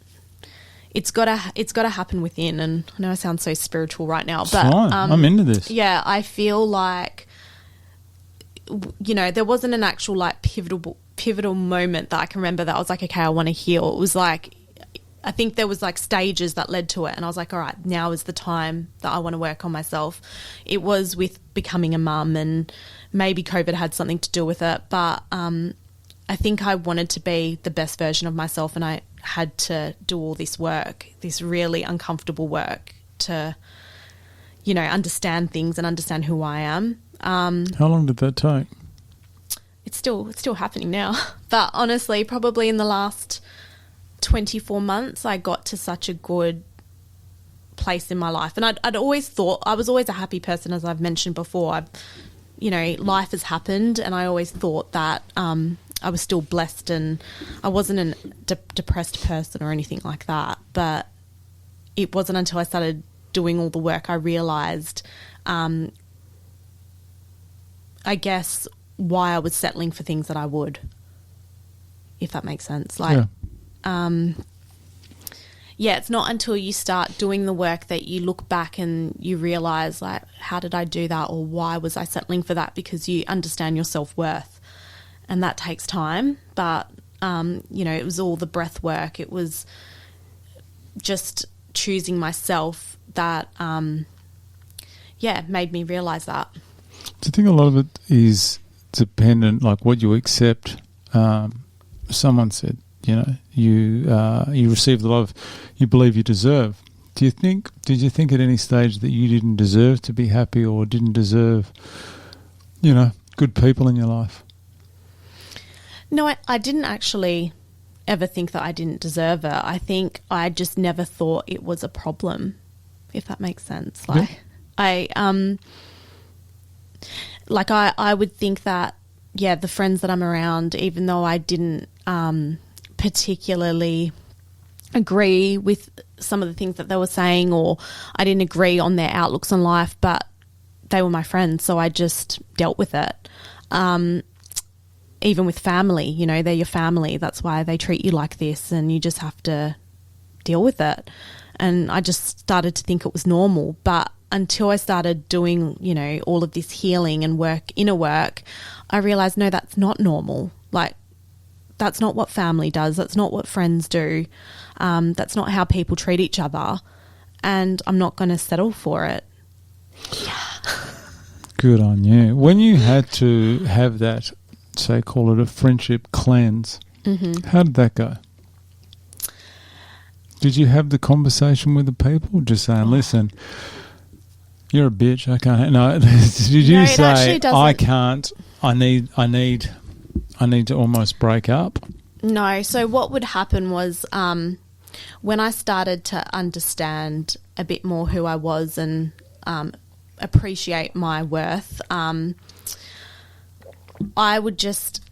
It's gotta happen within. And I know I sound so spiritual right now, but fine. I'm into this. Yeah, I feel like, you know, there wasn't an actual like pivotal moment that I can remember that I was like, okay, I want to heal. It was like, I think there was like stages that led to it, and I was like, all right, now is the time that I want to work on myself. It was with becoming a mum, and maybe COVID had something to do with it, but I think I wanted to be the best version of myself, and I had to do all this work, this really uncomfortable work to, you know, understand things and understand who I am. How long did that take? It's still happening now. But honestly, probably in the last 24 months, I got to such a good place in my life. And I'd always thought, I was always a happy person, as I've mentioned before. You know, life has happened, and I always thought that I was still blessed, and I wasn't a depressed person or anything like that. But it wasn't until I started doing all the work I realised I guess, why I was settling for things that I would, if that makes sense. It's not until you start doing the work that you look back and you realise, like, how did I do that, or why was I settling for that, because you understand your self-worth. And that takes time, but, it was all the breath work. It was just choosing myself that, made me realise that. Do you think a lot of it is dependent, like what you accept? Someone said, you receive the love you believe you deserve. Did you think at any stage that you didn't deserve to be happy, or didn't deserve, good people in your life? No, I didn't actually ever think that I didn't deserve it. I think I just never thought it was a problem, if that makes sense. I would think that, the friends that I'm around, even though I didn't particularly agree with some of the things that they were saying, or I didn't agree on their outlooks on life, but they were my friends, so I just dealt with it. Even with family, they're your family. That's why they treat you like this, and you just have to deal with it. And I just started to think it was normal. But until I started doing, all of this healing and inner work, I realised, no, that's not normal. Like, that's not what family does. That's not what friends do. That's not how people treat each other. And I'm not going to settle for it. Yeah. Good on you. When you had to have that, say, call it a friendship cleanse, how did that go? Did you have the conversation with the people, just saying, listen, you're a bitch, I can't... No, did you say, I can't, I need to almost break up? No. So what would happen was when I started to understand a bit more who I was and appreciate my worth, I would just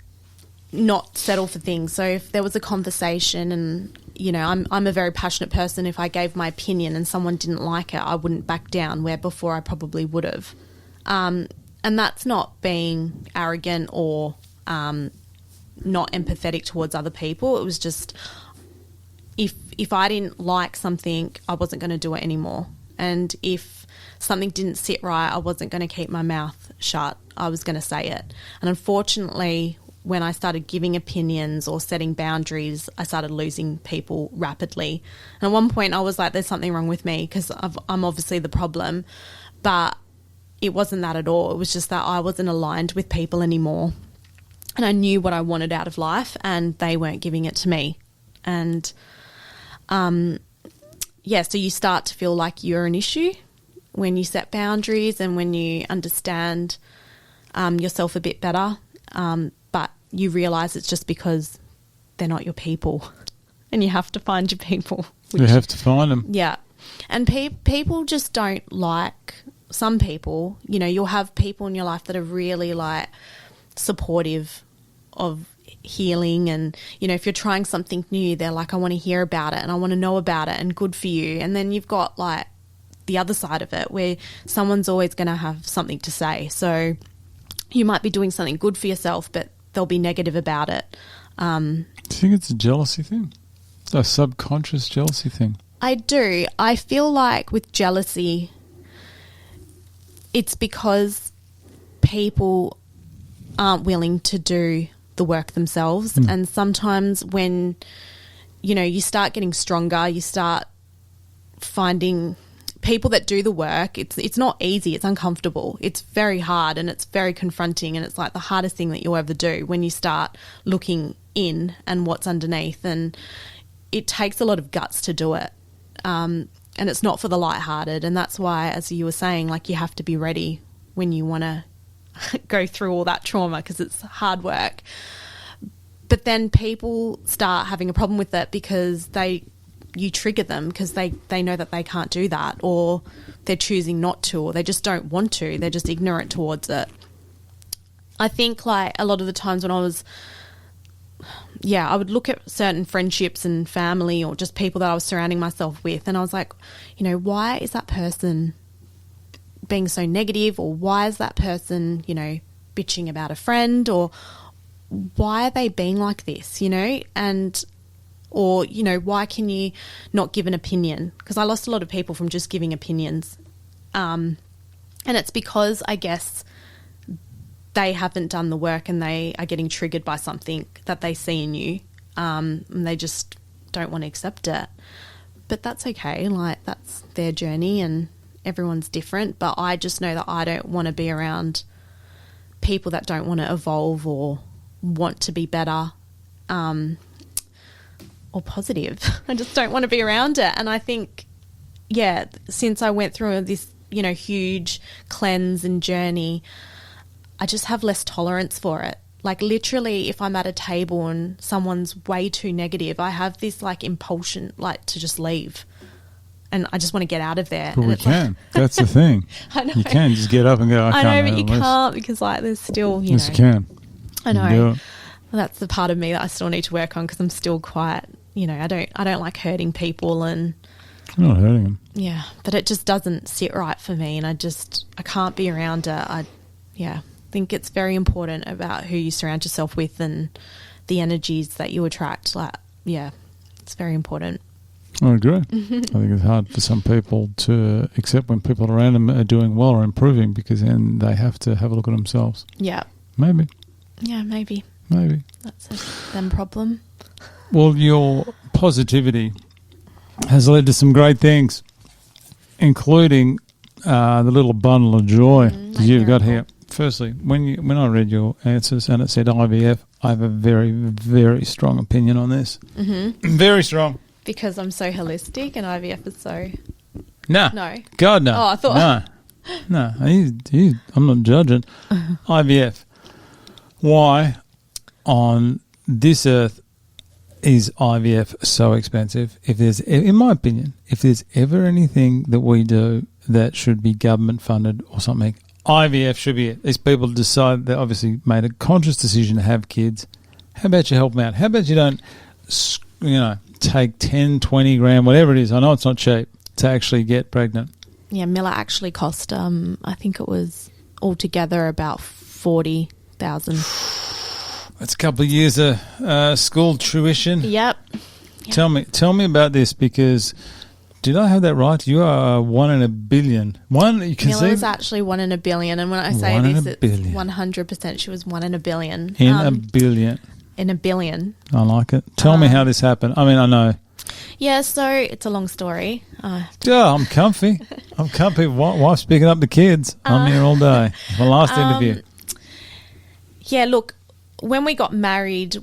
not settle for things. So if there was a conversation and, I'm a very passionate person. If I gave my opinion and someone didn't like it, I wouldn't back down, where before I probably would have. And that's not being arrogant or not empathetic towards other people. It was just if I didn't like something, I wasn't going to do it anymore. And if something didn't sit right, I wasn't going to keep my mouth shut. I was going to say it. And unfortunately, when I started giving opinions or setting boundaries, I started losing people rapidly. And at one point I was like, there's something wrong with me, because I'm obviously the problem. But it wasn't that at all. It was just that I wasn't aligned with people anymore. And I knew what I wanted out of life, and they weren't giving it to me. And, so you start to feel like you're an issue when you set boundaries and when you understand yourself a bit better. But you realise it's just because they're not your people, and you have to find your people. You have to find them. Yeah. And people just don't like... Some people, you'll have people in your life that are really, like, supportive of healing, and, if you're trying something new, they're like, I want to hear about it and I want to know about it and good for you. And then you've got, like, the other side of it where someone's always going to have something to say. So you might be doing something good for yourself, but they'll be negative about it. Do you think it's a jealousy thing? A subconscious jealousy thing? I do. I feel like with jealousy, it's because people aren't willing to do the work themselves. And sometimes when, you start getting stronger, you start finding people that do the work. It's not easy. It's uncomfortable. It's very hard, and it's very confronting, and it's like the hardest thing that you'll ever do when you start looking in and what's underneath. And it takes a lot of guts to do it. And it's not for the lighthearted. And that's why, as you were saying, like, you have to be ready when you want to go through all that trauma, because it's hard work. But then people start having a problem with it because you trigger them, because they know that they can't do that, or they're choosing not to, or they just don't want to. They're just ignorant towards it. I think, like, a lot of the times when I was... I would look at certain friendships and family, or just people that I was surrounding myself with, and I was like, why is that person being so negative, or why is that person, bitching about a friend, or why are they being like this, you know? And, or, you know, why can you not give an opinion? Because I lost a lot of people from just giving opinions. And it's because, I guess, they haven't done the work and they are getting triggered by something that they see in you, and they just don't want to accept it. But that's okay. Like, that's their journey and everyone's different. But I just know that I don't want to be around people that don't want to evolve or want to be better, or positive. I just don't want to be around it. And I think, yeah, since I went through this, you know, huge cleanse and journey, I just have less tolerance for it. Like, literally, if I'm at a table and someone's way too negative, I have this, like, impulsion, like, to just leave. And I just want to get out of there. But and we can. That's the thing. I know. You can just get up and go, I know, but you can't, because, like, there's still, you know. Yes, you can. I You know. can do it. Well, that's the part of me that I still need to work on, because I'm still quite, you know, I don't like hurting people, and You're not hurting them. yeah, but it just doesn't sit right for me, and I can't be around it. I think it's very important about who you surround yourself with and the energies that you attract. Like, yeah, it's very important. I agree. I think it's hard for some people to accept when people around them are doing well or improving, because then they have to have a look at themselves. Yeah. Maybe. Yeah, maybe. That's a them problem. Well, your positivity has led to some great things, including the little bundle of joy that you've got here. Firstly, when I read your answers and it said IVF, I have a very, very strong opinion on this. Mm-hmm. Very strong. Because I'm so holistic and IVF is so... No. God, no. Oh, I thought... No. I'm not judging. IVF. Why on this earth is IVF so expensive? If there's, in my opinion, if there's ever anything that we do that should be government funded or something, IVF should be it. These people decide, they obviously made a conscious decision to have kids. How about you help them out? How about you don't, take 10, 20 grand, whatever it is, I know it's not cheap, to actually get pregnant. Yeah, Miller actually cost, I think it was altogether about 40,000. That's a couple of years of school tuition. Yep. Tell me about this, because did I have that right? You are 1 in a billion. Miller's actually 1 in a billion, and when I say this, it's billion. 100%. She was 1 in a billion. In a billion. In a billion. I like it. Tell me how this happened. I mean, I know. Yeah, so it's a long story. I'm comfy. Wife's picking up the kids. I'm here all day. My last interview. Yeah, look, when we got married,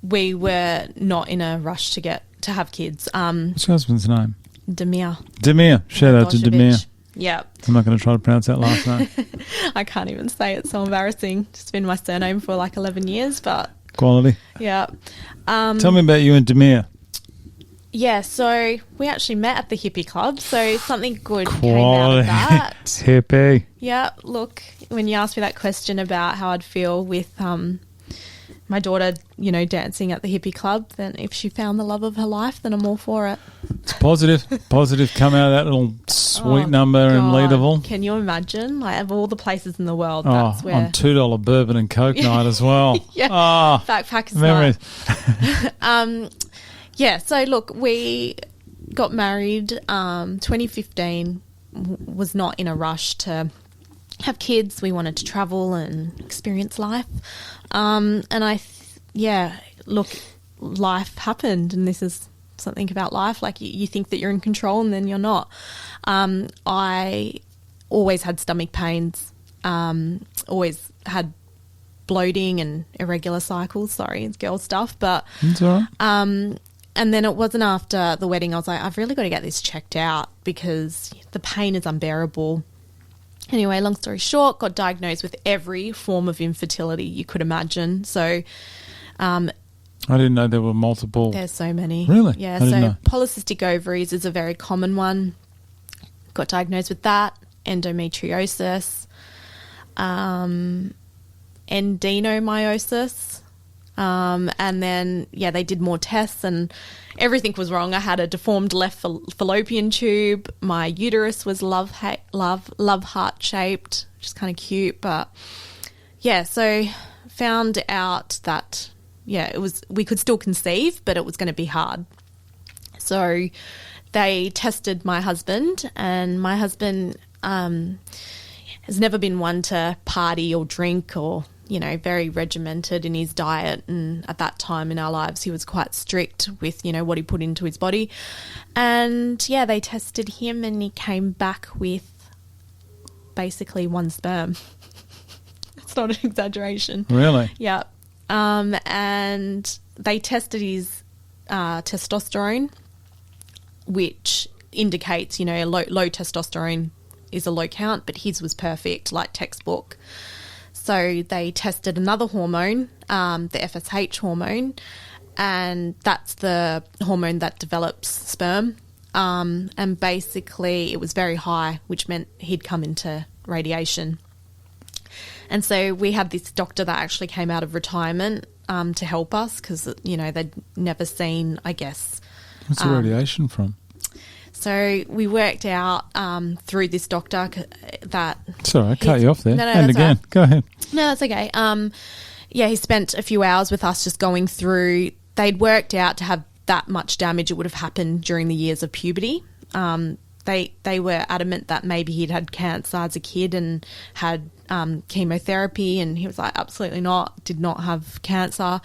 we were not in a rush to have kids. What's your husband's name? Demir. Shout out to Demir. Yep. I'm not going to try to pronounce that last name. I can't even say it. It's so embarrassing. It's been my surname for like 11 years, but... Quality. Yeah. Tell me about you and Demir. Yeah, so we actually met at the hippie club, so something good came out of that. Hippie. Yeah, look, when you asked me that question about how I'd feel with my daughter, dancing at the hippie club, then if she found the love of her life, then I'm all for it. It's positive. Positive come out of that little sweet number in Leaderville. Can you imagine? Like, of all the places in the world, that's where... on $2 bourbon and Coke night as well. Yeah, backpackers memories. night. Yeah, so look, we got married 2015, was not in a rush to have kids. We wanted to travel and experience life. And look, life happened, and this is something about life. Like, you think that you're in control and then you're not. I always had stomach pains, always had bloating and irregular cycles. Sorry, it's girl stuff, but... That's all right. And then it wasn't after the wedding I was like, I've really got to get this checked out because the pain is unbearable. Anyway, long story short, got diagnosed with every form of infertility you could imagine. So I didn't know there were multiple. There's so many. Really? Yeah, I didn't know. Polycystic ovaries is a very common one. Got diagnosed with that. Endometriosis. Adenomyosis. And then, they did more tests and everything was wrong. I had a deformed left fallopian tube. My uterus was love heart shaped, which is kind of cute. But so found out that, we could still conceive, but it was going to be hard. So they tested my husband, and my husband has never been one to party or drink or, very regimented in his diet. And at that time in our lives, he was quite strict with, what he put into his body. And, they tested him and he came back with basically 1 sperm. It's not an exaggeration. Really? Yeah. And they tested his testosterone, which indicates, low testosterone is a low count, but his was perfect, like textbook. So they tested another hormone, the FSH hormone, and that's the hormone that develops sperm. And basically it was very high, which meant he'd come into radiation. And so we had this doctor that actually came out of retirement to help us because, they'd never seen, I guess. What's the radiation from? So we worked out through this doctor that... Sorry, I cut you off there. No, and again, right. Go ahead. No, that's okay. He spent a few hours with us just going through... They'd worked out to have that much damage, it would have happened during the years of puberty. They were adamant that maybe he'd had cancer as a kid and had chemotherapy, and he was like, absolutely not, did not have cancer.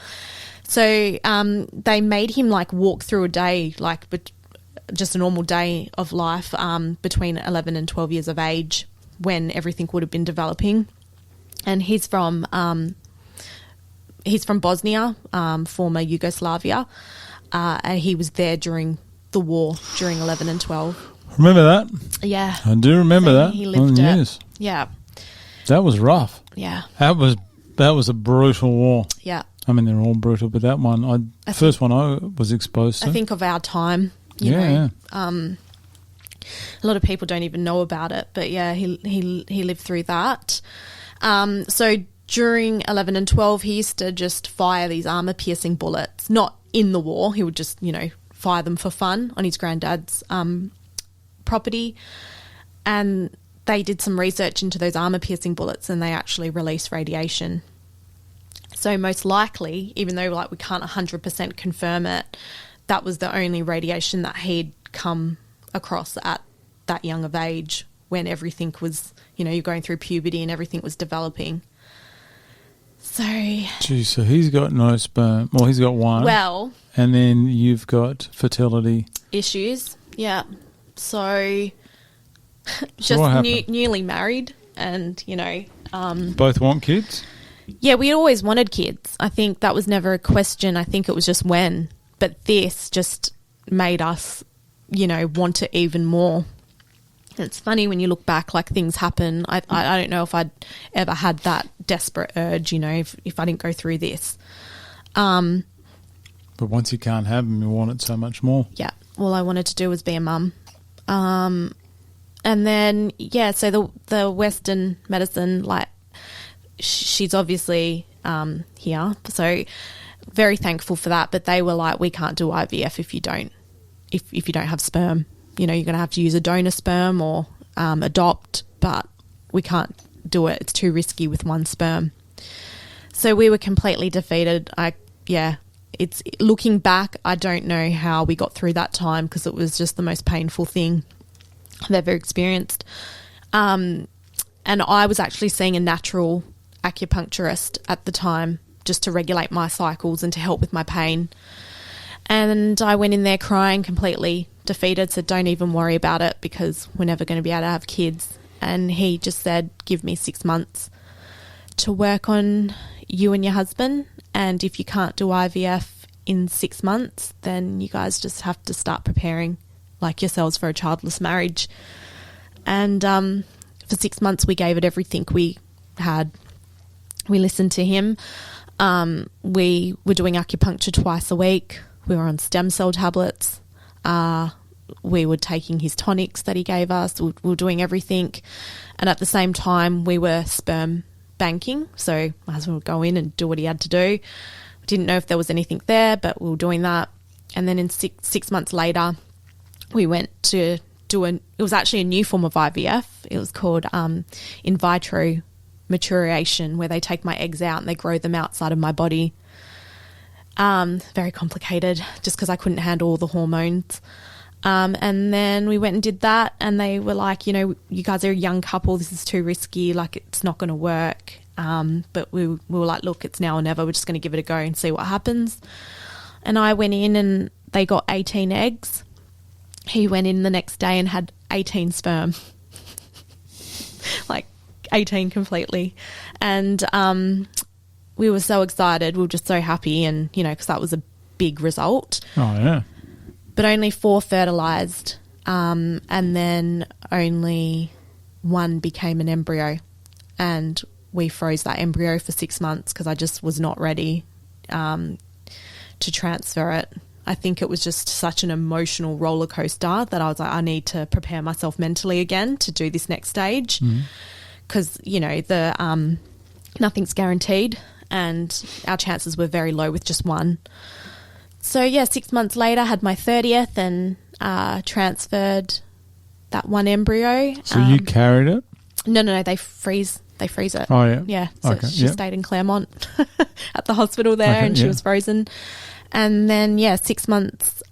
So they made him walk through a day, just a normal day of life between 11 and 12 years of age when everything would have been developing. And he's from Bosnia, former Yugoslavia, and he was there during the war, during 11 and 12. Remember that? Yeah. I do remember that. He lived it. Yes. Yeah. That was rough. Yeah. That was a brutal war. Yeah. I mean, they're all brutal, but that one, first one I was exposed to. I think of our time. You know, a lot of people don't even know about it, but he lived through that. So during 11 and 12, he used to just fire these armor-piercing bullets, not in the war. He would just, fire them for fun on his granddad's property. And they did some research into those armor-piercing bullets, and they actually release radiation. So most likely, even though we can't 100% confirm it, that was the only radiation that he'd come across at that young of age when everything was, you're going through puberty and everything was developing. So... Gee, so he's got no sperm. Well, he's got one. Well... And then you've got fertility... issues, yeah. So just newly married and, both want kids? Yeah, we always wanted kids. I think that was never a question. I think it was just when. But this just made us, want it even more. And it's funny when you look back, things happen. I don't know if I'd ever had that desperate urge, if I didn't go through this. But once you can't have them, you want it so much more. Yeah. All I wanted to do was be a mum. And then, so the Western medicine, she's obviously here. So very thankful for that. But they were like, we can't do IVF if you don't have sperm. You're going to have to use a donor sperm or adopt, but we can't do it. It's too risky with 1 sperm. So we were completely defeated. It's looking back, I don't know how we got through that time because it was just the most painful thing I've ever experienced. And I was actually seeing a natural acupuncturist at the time just to regulate my cycles and to help with my pain. And I went in there crying, completely defeated, said, don't even worry about it because we're never going to be able to have kids. And he just said, give me 6 months to work on you and your husband. And if you can't do IVF in 6 months, then you guys just have to start preparing yourselves for a childless marriage. And for 6 months, we gave it everything we had. We listened to him. We were doing acupuncture twice a week. We were on stem cell tablets. We were taking his tonics that he gave us. We were doing everything. And at the same time, we were sperm banking. So my husband would go in and do what he had to do. We didn't know if there was anything there, but we were doing that. And then in six months later, we went to it was actually a new form of IVF. It was called in vitro maturation, where they take my eggs out and they grow them outside of my body. Very complicated, just because I couldn't handle all the hormones. And then we went and did that, and they were like, you know, you guys are a young couple, this is too risky, like it's not going to work. But we were like, look, it's now or never, we're just going to give it a go and see what happens. And I went in and they got 18 eggs. He went in the next day and had 18 sperm. Like 18 completely. And we were so excited, we were just so happy, and, you know, because that was a big result. Oh, yeah. But only 4 fertilised, and then only 1 became an embryo. And we froze that embryo for 6 months because I just was not ready to transfer it. I think it was just such an emotional roller coaster that I was like, I need to prepare myself mentally again to do this next stage, because, you know, the nothing's guaranteed, and our chances were very low with just 1. So, yeah, 6 months later, I had my 30th and transferred that 1 embryo. So you carried it? No, they freeze it. Oh, yeah. Yeah, so Okay, she stayed in Claremont at the hospital there, and she was frozen. And then, 6 months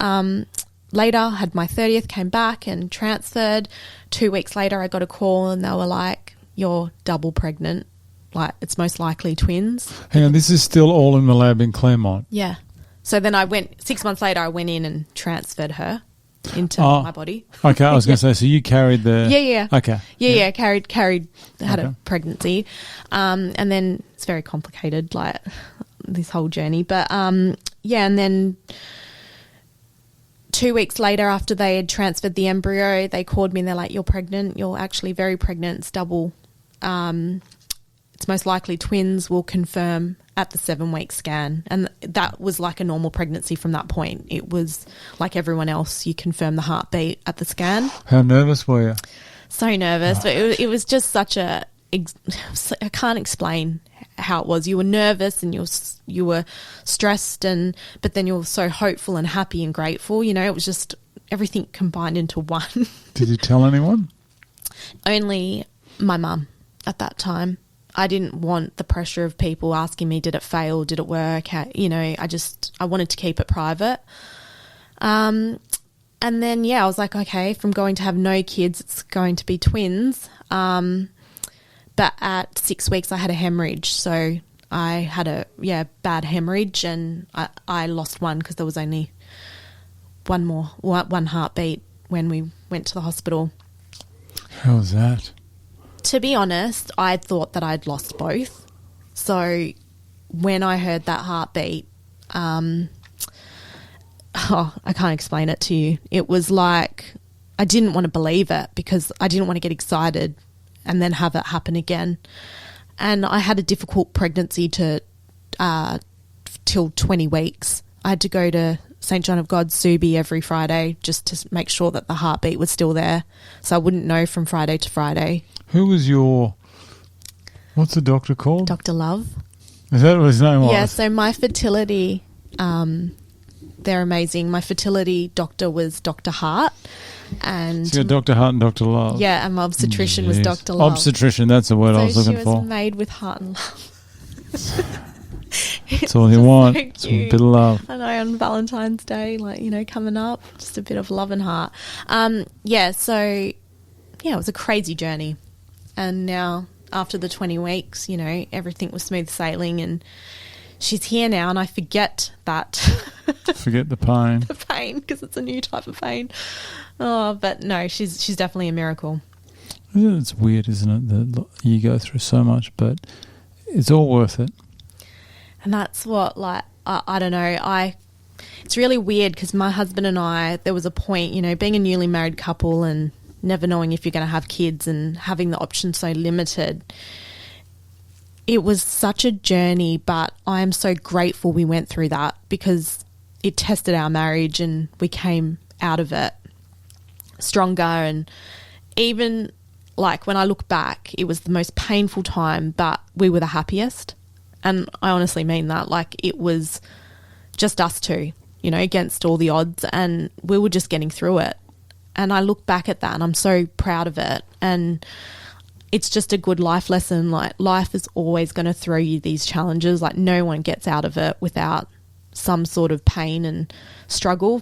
later, I had my 30th, came back and transferred. 2 weeks later, I got a call and they were like, you're double pregnant. Like, it's most likely twins. Hang on, this is still all in the lab in Claremont? Yeah. So then 6 months later, I went in and transferred her into my body. Okay, I was going to say, so you carried the... Yeah. Okay. Yeah, carried, had a pregnancy. And then it's very complicated, like this whole journey. But, and then 2 weeks later, after they had transferred the embryo, they called me and they're like, you're pregnant. You're actually very pregnant. It's double. It's most likely twins. Will confirm at the 7-week scan. And that was like a normal pregnancy from that point. It was like everyone else. You confirm the heartbeat at the scan. How nervous were you? So nervous. But it was just such I can't explain how it was. You were nervous and you were stressed, but then you were so hopeful and happy and grateful. You know, it was just everything combined into one. Did you tell anyone? Only my mum at that time. I didn't want the pressure of people asking me, did it fail? Did it work? You know, I wanted to keep it private. And then, I was like, okay, from going to have no kids, it's going to be twins. But at 6 weeks, I had a hemorrhage. So I had a bad hemorrhage, and I lost one because there was only one heartbeat when we went to the hospital. How was that? To be honest, I thought that I'd lost both. So when I heard that heartbeat, I can't explain it to you. It was like I didn't want to believe it because I didn't want to get excited and then have it happen again. And I had a difficult pregnancy till 20 weeks. I had to go to St. John of God, Subi, every Friday just to make sure that the heartbeat was still there, so I wouldn't know from Friday to Friday. Who was what's the doctor called? Dr. Love. Is that what his name was? Yeah, so my fertility, they're amazing. My fertility doctor was Dr. Hart. And so you got Dr. Hart and Dr. Love. Yeah, and my obstetrician was Dr. Love. Obstetrician, that's the word I was looking for. So she was made with heart and love. That's all you want. So it's a bit of love. I know, on Valentine's Day, coming up, just a bit of love and heart. It was a crazy journey. And now, after the 20 weeks, everything was smooth sailing, and she's here now, and I forget that. Forget the pain. The pain, because it's a new type of pain. Oh, but no, she's definitely a miracle. It's weird, isn't it, that you go through so much, but it's all worth it. And that's what, I don't know, it's really weird because my husband and I, there was a point, being a newly married couple and never knowing if you're going to have kids and having the option so limited. It was such a journey, but I am so grateful we went through that because it tested our marriage and we came out of it stronger. And even when I look back, it was the most painful time, but we were the happiest. And I honestly mean that. It was just us two, against all the odds, and we were just getting through it. And I look back at that and I'm so proud of it. And it's just a good life lesson. Like, life is always going to throw you these challenges. Like, no one gets out of it without some sort of pain and struggle.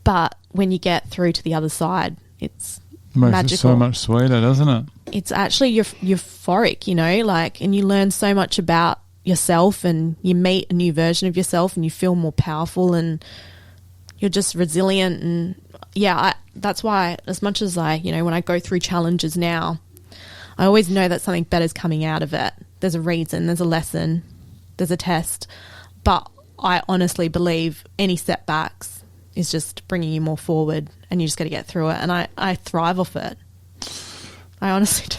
But when you get through to the other side, it's magical. It so much sweeter, doesn't it? It's actually euphoric, you know, like, and you learn so much about yourself, and you meet a new version of yourself, and you feel more powerful, and you're just resilient. And yeah, that's why, as much as when I go through challenges now, I always know that something better is coming out of it. There's a reason, there's a lesson, there's a test. But I honestly believe any setbacks is just bringing you more forward, and you just got to get through it. And I thrive off it. I honestly do.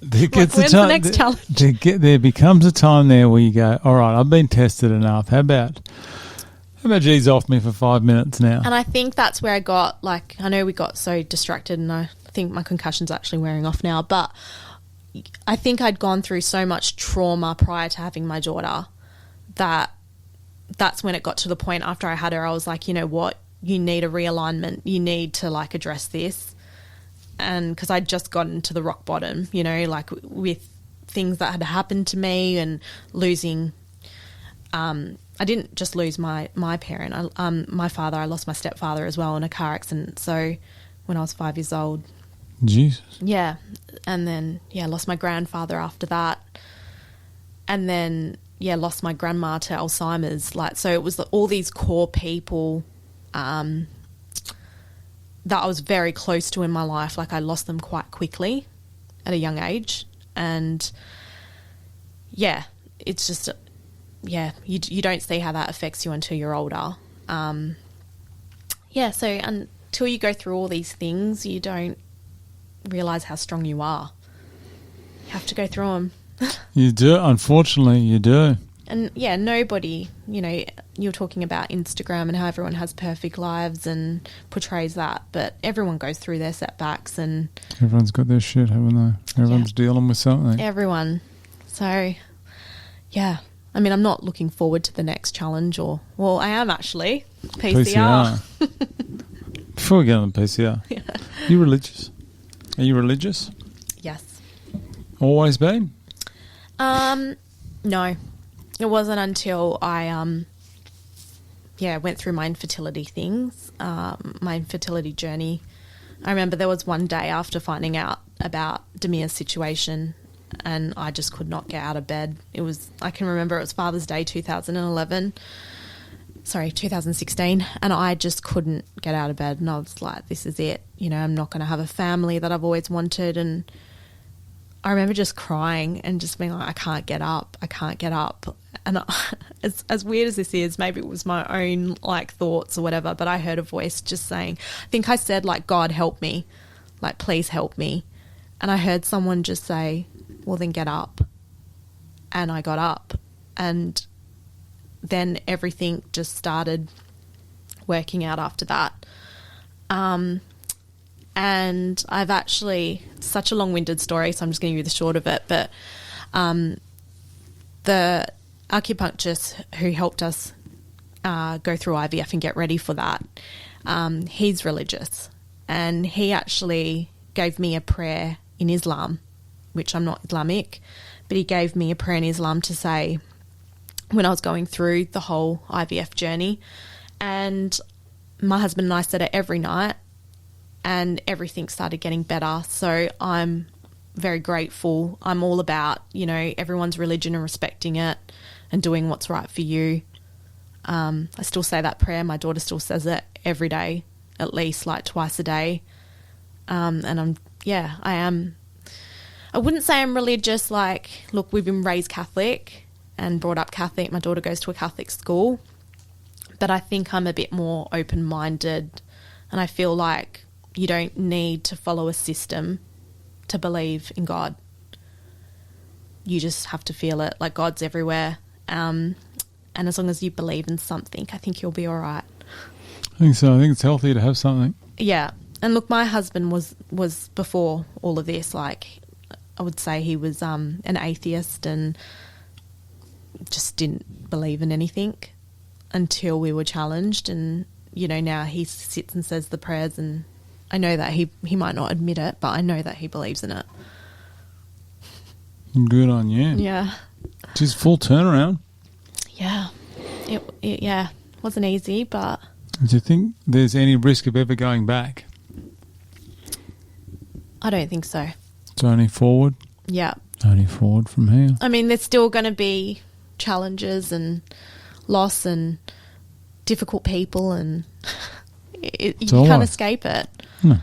When's the next challenge? There becomes a time there where you go, all right, I've been tested enough. How about G's off me for 5 minutes now? And I think that's where I got, I know we got so distracted, and I think my concussion's actually wearing off now, but I think I'd gone through so much trauma prior to having my daughter that's when it got to the point after I had her, I was like, you know what, you need a realignment. You need to address this. And because I'd just gotten to the rock bottom, you know, with things that had happened to me and losing, I didn't just lose my parent. My father, I lost my stepfather as well in a car accident. So when I was 5 years old. Jesus. Yeah. And then, lost my grandfather after that. And then, lost my grandma to Alzheimer's. So it was all these core people that I was very close to in my life. I lost them quite quickly at a young age. And, it's just, you don't see how that affects you until you're older. So until you go through all these things, you don't realise how strong you are. You have to go through them. You do. Unfortunately, you do. And, nobody, you're talking about Instagram and how everyone has perfect lives and portrays that, but everyone goes through their setbacks, and everyone's got their shit, haven't they? Everyone's dealing with something. Everyone. So, I mean, I'm not looking forward to the next challenge, well, I am actually. PCR. Before we get on the PCR, Are you religious? Are you religious? Yes. Always been? No. It wasn't until I went through my infertility things, my infertility journey. I remember there was one day after finding out about Demir's situation, and I just could not get out of bed. I can remember it was Father's Day 2016, and I just couldn't get out of bed, and I was like, this is it. I'm not going to have a family that I've always wanted. And I remember just crying and just being like, I can't get up. And as weird as this is, maybe it was my own thoughts or whatever, but I heard a voice just saying, I think I said God help me, please help me. And I heard someone just say, well, then get up. And I got up, and then everything just started working out after that. And I've actually, it's such a long-winded story, so I'm just going to give you the short of it, but the acupuncturist who helped us go through IVF and get ready for that, he's religious, and he actually gave me a prayer in Islam, which I'm not Islamic, but he gave me a prayer in Islam to say when I was going through the whole IVF journey, and my husband and I said it every night, and everything started getting better. So I'm very grateful. I'm all about, everyone's religion and respecting it and doing what's right for you. I still say that prayer. My daughter still says it every day, at least twice a day. And I am. I wouldn't say I'm religious. Look, we've been raised Catholic and brought up Catholic. My daughter goes to a Catholic school. But I think I'm a bit more open-minded, and I feel like you don't need to follow a system to believe in God. You just have to feel it. God's everywhere. And as long as you believe in something, I think you'll be all right. I think so. I think it's healthy to have something. Yeah. And look, my husband was before all of this, I would say he was an atheist and just didn't believe in anything until we were challenged. And, now he sits and says the prayers, and I know that he might not admit it, but I know that he believes in it. Good on you. Yeah. Just full turnaround. Yeah. It wasn't easy, but... Do you think there's any risk of ever going back? I don't think so. It's only forward? Yeah. Only forward from here. I mean, there's still going to be challenges and loss and difficult people, and you can't escape it. No.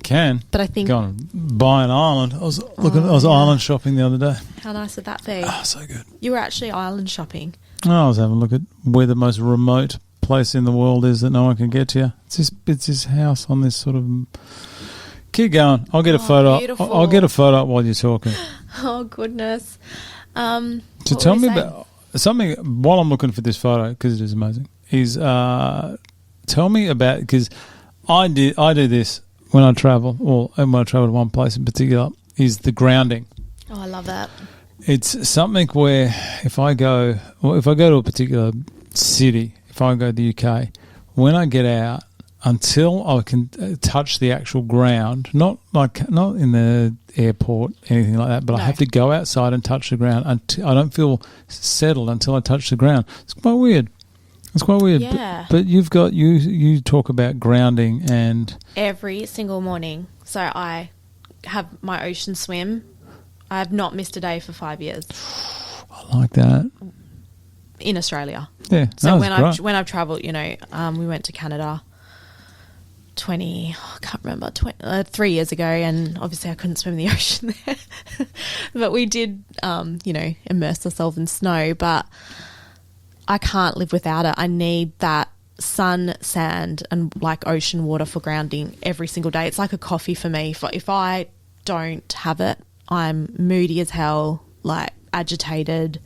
Can. But I think... Go on, buy an island. I was island shopping the other day. How nice would that be? Oh, so good. You were actually island shopping. Oh, I was having a look at where the most remote place in the world is that no one can get to. It's this house on this sort of... Keep going. I'll get a photo. Beautiful. I'll get a photo up while you're talking. Oh, goodness. So tell me about something while I'm looking for this photo, because it is amazing, is tell me about, because I do this when I travel, and when I travel to one place in particular, is the grounding. Oh, I love that. It's something where if I go to a particular city, if I go to the UK, when I get out, until I can touch the actual ground, not in the airport, anything like that, but I have to go outside and touch the ground. I don't feel settled until I touch the ground. It's quite weird. Yeah. But you've got you talk about grounding and every single morning. So I have my ocean swim. I have not missed a day for 5 years. I like that. In Australia. Yeah. So when I've travelled, we went to Canada 3 years ago, and obviously I couldn't swim in the ocean there. But we did, immerse ourselves in snow, but I can't live without it. I need that sun, sand, and like ocean water for grounding every single day. It's like a coffee for me. If I don't have it, I'm moody as hell, like agitated.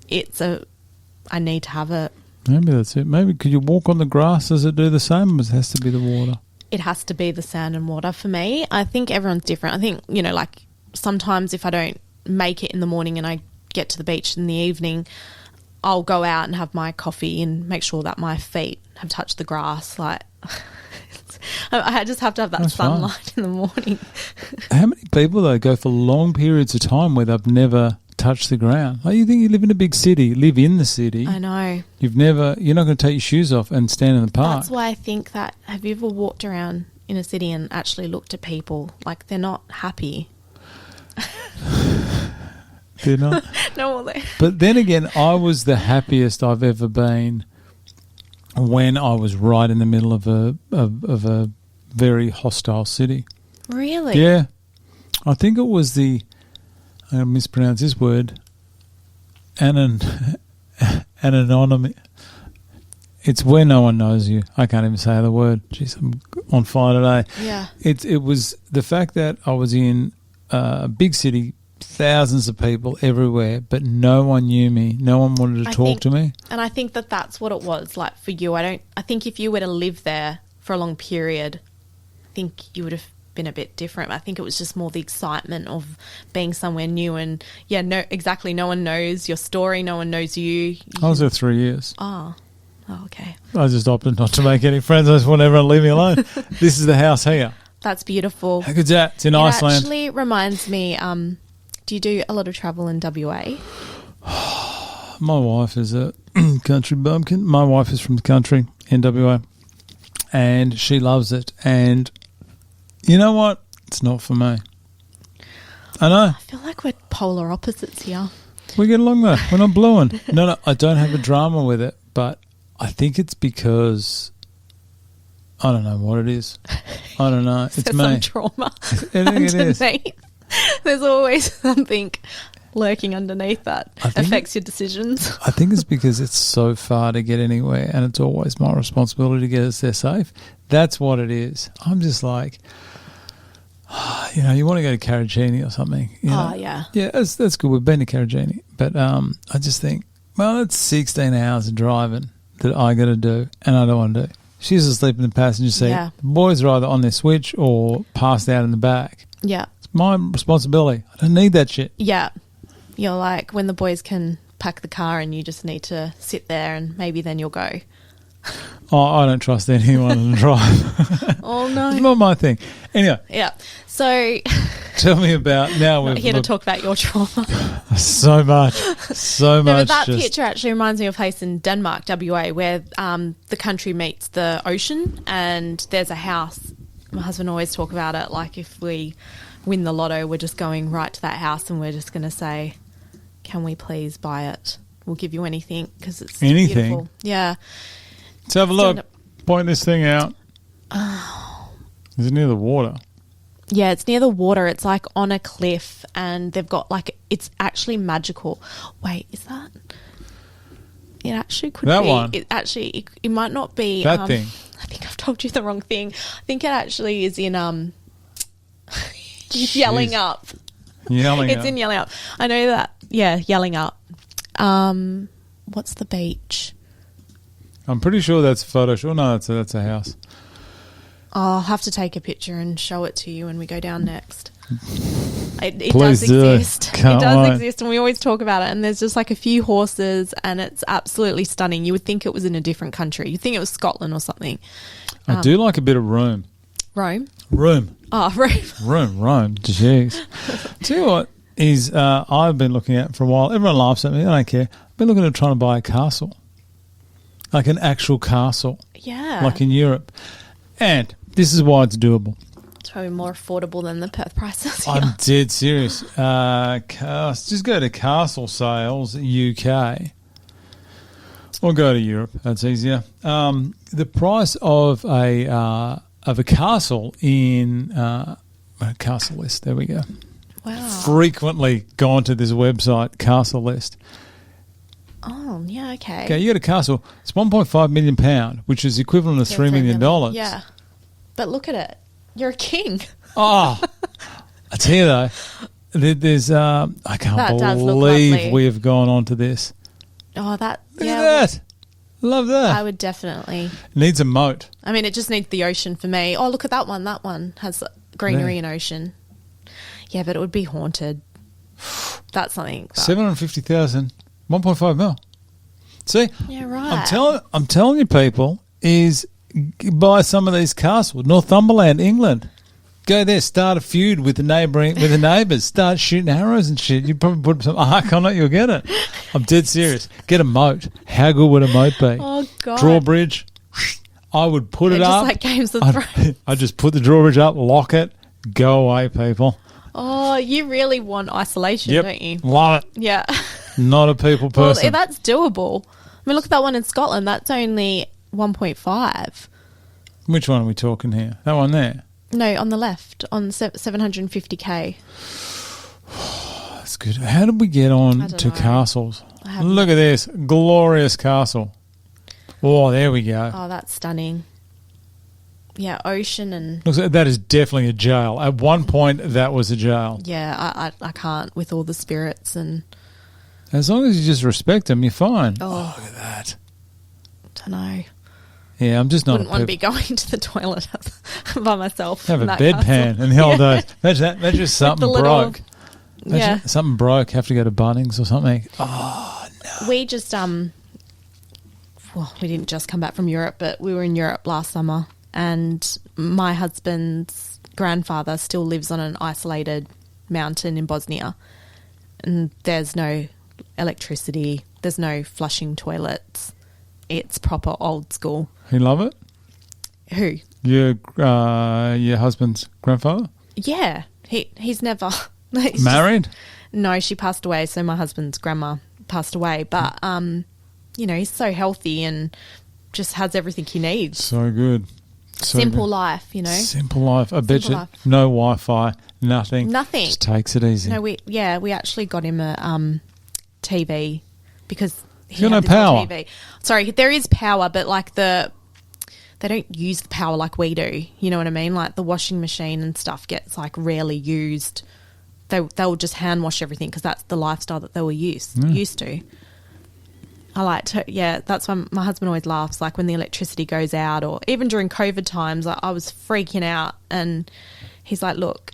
I need to have it. Maybe that's it. Maybe could you walk on the grass? Does it do the same? Or it has to be the water? It has to be the sand and water for me. I think everyone's different. I think, like sometimes if I don't make it in the morning and I get to the beach in the evening, I'll go out and have my coffee and make sure that my feet have touched the grass. Like, I just have to have that That's sunlight in the morning. How many people, though, go for long periods of time where they've never touched the ground? Like, you think you live in a big city, live in the city. I know. You're not going to take your shoes off and stand in the park. That's why I think that, have you ever walked around in a city and actually looked at people like they're not happy? They're not. No, they. But then again, I was the happiest I've ever been when I was right in the middle of a very hostile city. Really? Yeah. I think it was I'm going to mispronounce this word, anonymity. It's where no one knows you. I can't even say the word. Jeez, I'm on fire today. Yeah. It was the fact that I was in a big city, thousands of people everywhere, but no one knew me. No one wanted to talk to me. And I think that that's what it was like for you. I think if you were to live there for a long period, I think you would have been a bit different. I think it was just more the excitement of being somewhere new, and exactly. No one knows your story. No one knows you. I was there 3 years. Oh, okay. I just opted not to make any friends. I just want everyone to leave me alone. This is the house here. That's beautiful. How good's that? It's in Iceland. It actually reminds me, do you do a lot of travel in WA? My wife is a country bumpkin. My wife is from the country in WA, and she loves it. And you know what? It's not for me. I know. I feel like we're polar opposites here. We get along though. We're not blowing. No, I don't have a drama with it, but I think it's because I don't know what it is. I don't know. It's There's me. some trauma It is. There's always something lurking underneath that affects your decisions. I think it's because it's so far to get anywhere, and it's always my responsibility to get us there safe. That's what it is. I'm just like, you want to go to Carragini or something. Oh, yeah. Yeah, that's good. We've been to Carragini. But I just think, well, it's 16 hours of driving that I got to do, and I don't want to do. She's asleep in the passenger seat. Yeah. The boys are either on their switch or passed out in the back. Yeah. It's my responsibility. I don't need that shit. Yeah. You're like when the boys can pack the car and you just need to sit there and maybe then you'll go. Oh, I don't trust anyone to drive. Oh, no. It's not my thing. Anyway, Yeah. So tell me about now. not We've here to talk about your trauma. so much. No, but that just- picture actually reminds me of a place in Denmark, WA, where the country meets the ocean, and there's a house. My husband always talk about it like if we win the lotto, we're just going right to that house and we're just going to say, can we please buy it? We'll give you anything because it's Anything? beautiful. Yeah. Let's have a Still look. Point this thing out. Oh. Is it near the water? Yeah, it's near the water. It's like on a cliff and they've got like, it's actually magical. Wait, is that? It actually could That be. one? It might not be. That thing? I think I've told you the wrong thing. I think it actually is in Yelling Up. Yelling It's up. in Yelling Up. I know that. Yeah, Yelling Up. What's the beach? I'm pretty sure that's Photoshop. No, that's a house. I'll have to take a picture and show it to you when we go down next. It Please does do. exist. Can't It does wait. exist, and we always talk about it. And there's just like a few horses, and it's absolutely stunning. You would think it was in a different country. You'd think it was Scotland or something. I do like a bit of room. Rome. Room. Oh, Rome. Rome. Jeez. Tell you what is I've been looking at for a while. Everyone laughs at me. I don't care. I've been looking at trying to buy a castle. Like an actual castle. Yeah. Like in Europe. And this is why it's doable. It's probably more affordable than the Perth prices. Here. I'm dead serious. Just go to Castle Sales UK, or go to Europe. That's easier. The price of a castle in Castle List. There we go. Wow. Frequently gone to this website, Castle List. Oh, yeah, okay. Okay, you got a castle. It's £1.5 million, which is equivalent of Yeah, $3 million. Yeah. But look at it. You're a king. Oh, I tell you though, there's I can't That does look believe lovely. we have gone on to this. Oh, that. Look yeah. at that. Love that. I would definitely. Needs a moat. I mean, it just needs the ocean for me. Oh, look at that one. That one has greenery and ocean. Yeah, but it would be haunted. That's something. 750,000, 1.5 mil. See, Yeah, right. I'm telling you, people, is buy some of these castles. Northumberland, England. Go there, start a feud with the neighbours, start shooting arrows and shit. You probably put some arc on it, you'll get it. I'm dead serious. Get a moat. How good would a moat be? Oh, God. Drawbridge. I would put it just up. like Games of Thrones. I'd just put the drawbridge up, lock it, go away, people. Oh, you really want isolation, Yep. don't you? Love it. Yeah. Not a people Well, person. that's doable. I mean, look at that one in Scotland. That's only 1.5. Which one are we talking here? That one there? No, on the left, on 750k. That's good. How did we get on I don't to know. castles? I have Look at this. Glorious castle. Oh, there we go. Oh, that's stunning. Yeah, ocean and... Looks like that is definitely a jail. At one point, that was a jail. Yeah, I can't with all the spirits and... As long as you just respect them, you're fine. Oh. Look at that. don't know. Yeah, I'm just not Wouldn't a want to be people. going to the toilet by myself. Have in a that bedpan castle. in the old Yeah. days. Imagine that. Imagine something the little- broke. Imagine Yeah. something broke. Have to go to Bunnings or something. Oh, no. We just well, we didn't just come back from Europe, but we were in Europe last summer, and my husband's grandfather still lives on an isolated mountain in Bosnia, and there's no electricity, there's no flushing toilets. It's proper old school. You love it? Who? Your husband's grandfather? Yeah, he's never he's Married? just- no, she passed away. So my husband's grandma passed away, but he's so healthy and just has everything he needs. So good. So Simple good. life, Simple life. I bet Simple you. life. No Wi-Fi. Nothing. Nothing. Just takes it easy. No, we actually got him a TV because he You got had no this old power. TV. Sorry, there is power, but like they don't use the power like we do. You know what I mean? Like the washing machine and stuff gets like rarely used. They'll just hand wash everything because that's the lifestyle that they were used to. I like to, yeah, that's why my husband always laughs, like when the electricity goes out or even during COVID times, I was freaking out and he's like, look,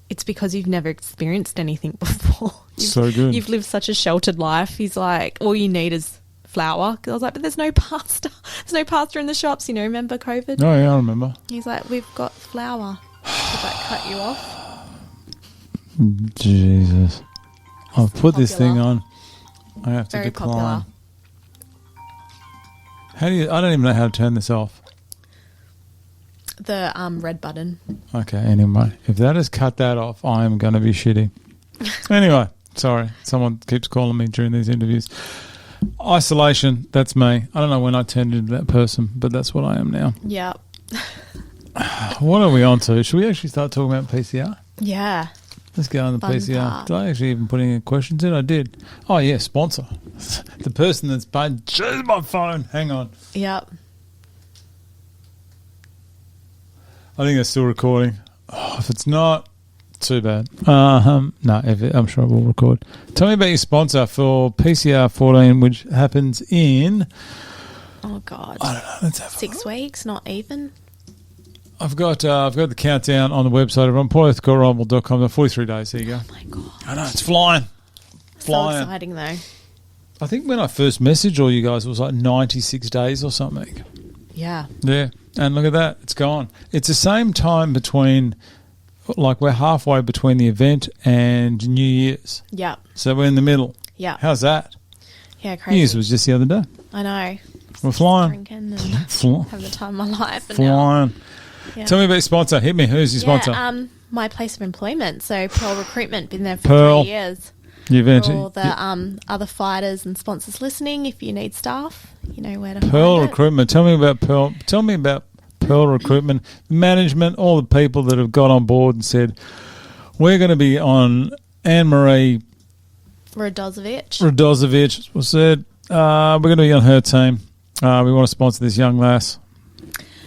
it's because you've never experienced anything before. So good. You've lived such a sheltered life. He's like, all you need is flour. 'Cause I was like, but there's no pasta. There's no pasta in the shops. Remember COVID? Oh, yeah, I remember. He's like, we've got flour. Did that cut you off? Jesus. I've put this thing Popular. on. I have to Very decline. popular. How do you? I don't even know how to turn this off. The red button. Okay, anyway. If that has cut that off, I am going to be shitty. Anyway, sorry. Someone keeps calling me during these interviews. Isolation, that's me. I don't know when I turned into that person, but that's what I am now. Yep. What are we on to? Should we actually start talking about PCR? Yeah. Let's go on the Fun PCR. part. Did I actually even put any questions in? I did. Oh, yeah, sponsor. The person that's paid. Jeez, my phone. Hang on. Yep. I think it's still recording. Oh, if it's not, too bad. No, I'm sure it will record. Tell me about your sponsor for PCR 14, which happens in... Oh, God. I don't know. Let's have a 6 weeks, not even. I've got the countdown on the website of perthcorprumble.com. 43 days. There you go. Oh, my God. I know, it's flying. So Flying. exciting, though. I think when I first messaged all you guys, it was like 96 days or something. Yeah. Yeah. And look at that. It's gone. It's the same time between, like we're halfway between the event and New Year's. Yep. So we're in the middle. Yep. How's that? Yeah, New crazy. Year's was just the other day. I know. We're flying. Drinking and having the time of my life. And now, Flying. yeah. Tell me about your sponsor. Hit me. Who's your sponsor? Yeah, my place of employment. So Pearl Recruitment, been there for Pearl. 3 years. The event. For all the other fighters and sponsors listening, if you need staff, you know where to Pearl find Recruitment. Tell me about Pearl. Tell me about Pearl Recruitment, management, all the people that have got on board and said, we're going to be on Anne-Marie it. Radosevic. Radosevic said, we're going to be on her team. We want to sponsor this young lass.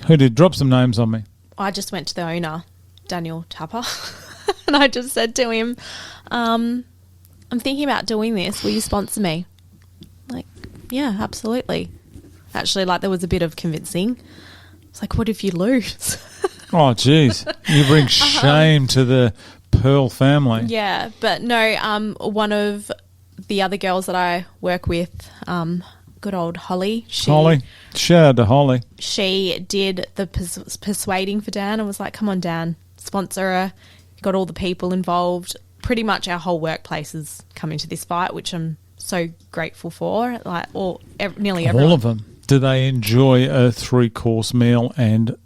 Who did? Drop some names on me. I just went to the owner, Daniel Tapper, and I just said to him, I'm thinking about doing this. Will you sponsor me? Like, yeah, absolutely. Actually, like, there was a bit of convincing. It's like, what if you lose? Oh, geez. You bring shame to the Pearl family. Yeah, but no, one of the other girls that I work with, good old Holly. Holly. Shout out to Holly. She did the persuading for Dan and was like, come on, Dan, sponsor her. Got all the people involved. Pretty much our whole workplace has come into this fight, which I'm so grateful for. Like, nearly everyone. All of them. Do they enjoy a 3-course meal and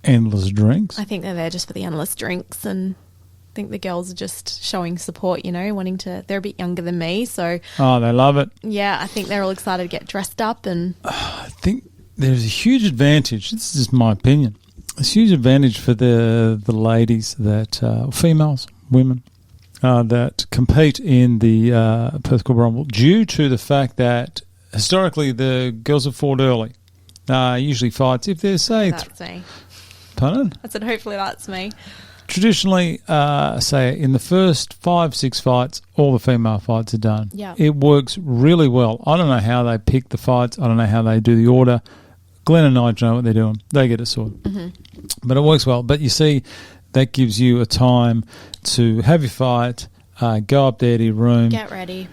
endless drinks? I think they're there just for the endless drinks, and I think the girls are just showing support, wanting to... They're a bit younger than me, so... Oh, they love it. Yeah, I think they're all excited to get dressed up and... I think there's a huge advantage. This is just my opinion. There's a huge advantage for the ladies that... females, women, that compete in the Perth Corporate Rumble due to the fact that historically the girls have fought early. Usually fights if they're, say... That's me. Pardon? I said, hopefully that's me. Traditionally, say in the first 5-6 fights, all the female fights are done. Yeah. It works really well. I don't know how they pick the fights. I don't know how they do the order. Glenn and Nige know what they're doing. They get it sorted. Mm-hmm. But it works well. But you see, that gives you a time to have your fight, go up there to your room. Get ready.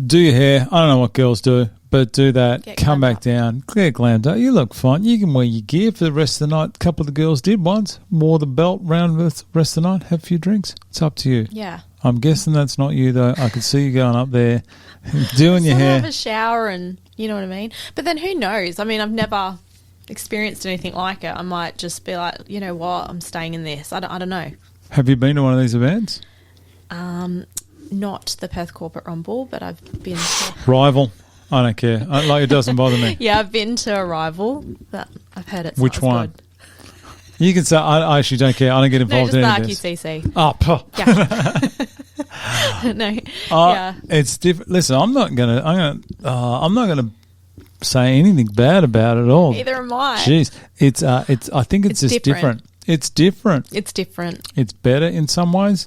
Do your hair. I don't know what girls do, but do that. Get Come glammed back up. down. Get glammed up. You look fine. You can wear your gear for the rest of the night. A couple of the girls did once. Wore the belt round the rest of the night. Have a few drinks. It's up to you. Yeah. I'm guessing that's not you, though. I could see you going up there, doing your Sort of hair. have a shower and, you know what I mean? But then who knows? I mean, I've never experienced anything like it. I might just be like, you know what? I'm staying in this. I don't know. Have you been to one of these events? Not the Perth Corporate Rumble, but I've been to... Rival. I don't care. It doesn't bother me. Yeah, I've been to a rival, but I've heard it's Which not as one? good. You can say, I actually don't care. I don't get No, involved just in the any of this. RQCC. Oh, Yeah. No. Yeah. It's different. Listen, I'm not gonna say anything bad about it at all. Neither am I. Jeez, I think it's just different. It's different. It's different. It's better in some ways,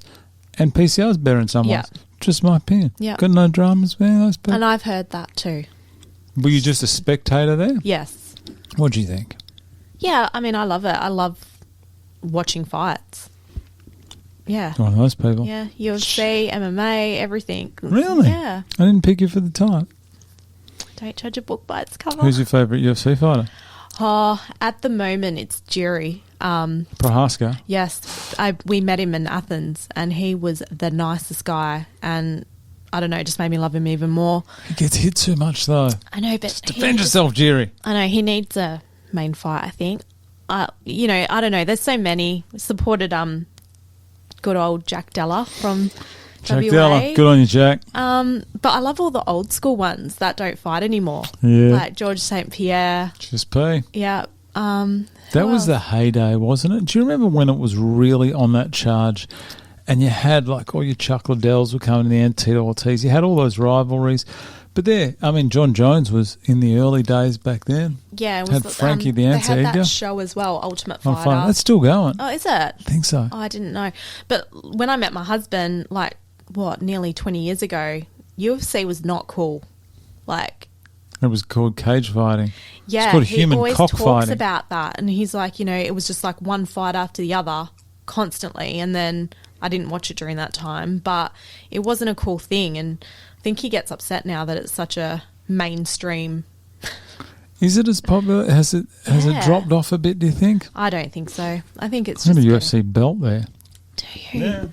and PCR is better in some Yeah. ways. Just my opinion. Yeah. Got no dramas, man. Those people. And I've heard that too. Were you just a spectator there? Yes. What do you think? Yeah, I mean, I love it. I love watching fights. Yeah. One of those people. Yeah, UFC, MMA, everything. Really? Yeah. I didn't pick you for the type. Don't judge a book by its cover. Who's your favourite UFC fighter? Oh, at the moment, it's Jerry. Prohaska. Yes, we met him in Athens, and he was the nicest guy, and I don't know, just made me love him even more. He gets hit too much, though. I know, but just defend yourself, Jerry. I know, he needs a main fight, I think. You know, I don't know. There's so many. We supported good old Jack Della from Jack WA. Della, good on you, Jack. But I love all the old school ones that don't fight anymore. Yeah. Like George St. Pierre. Just P. Yeah. That was the heyday, wasn't it? Do you remember when it was really on that charge and you had like all your Chuck Liddells were coming in, the Antito Ortiz, you had all those rivalries. But there, I mean, John Jones was in the early days back then. Yeah. It was had Frankie the Ant They had that show as well, Ultimate Fighter. Fun. That's still going. Oh, is it? I think so. Oh, I didn't know. But when I met my husband, like, nearly 20 years ago, UFC was not cool. Like, it was called cage fighting. Yeah, it's called human he always cock talks fighting. about that. And he's like, you know, it was just like one fight after the other constantly. And then I didn't watch it during that time, but it wasn't a cool thing. And I think he gets upset now that it's such a mainstream. Is it as popular? Has it dropped off a bit, do you think? I don't think so. I think it's I've just... got a UFC belt there. Do you? Yeah.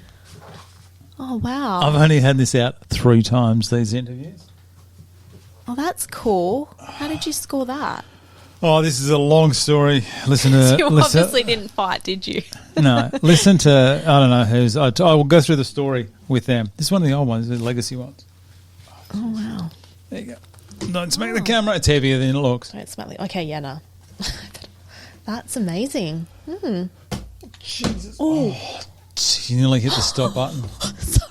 Oh, wow. I've only had this out 3 times, these interviews. Oh, that's cool. How did you score that? Oh, this is a long story. Listen to... You obviously didn't fight, did you? No. Listen to... I don't know who's... I will go through the story with them. This is one of the old ones, the legacy ones. Oh, wow. There you go. Don't smack the camera. It's heavier than it looks. Don't smack the... Okay, yeah, no. That's amazing. Jesus. Oh, you nearly hit the stop button. Sorry.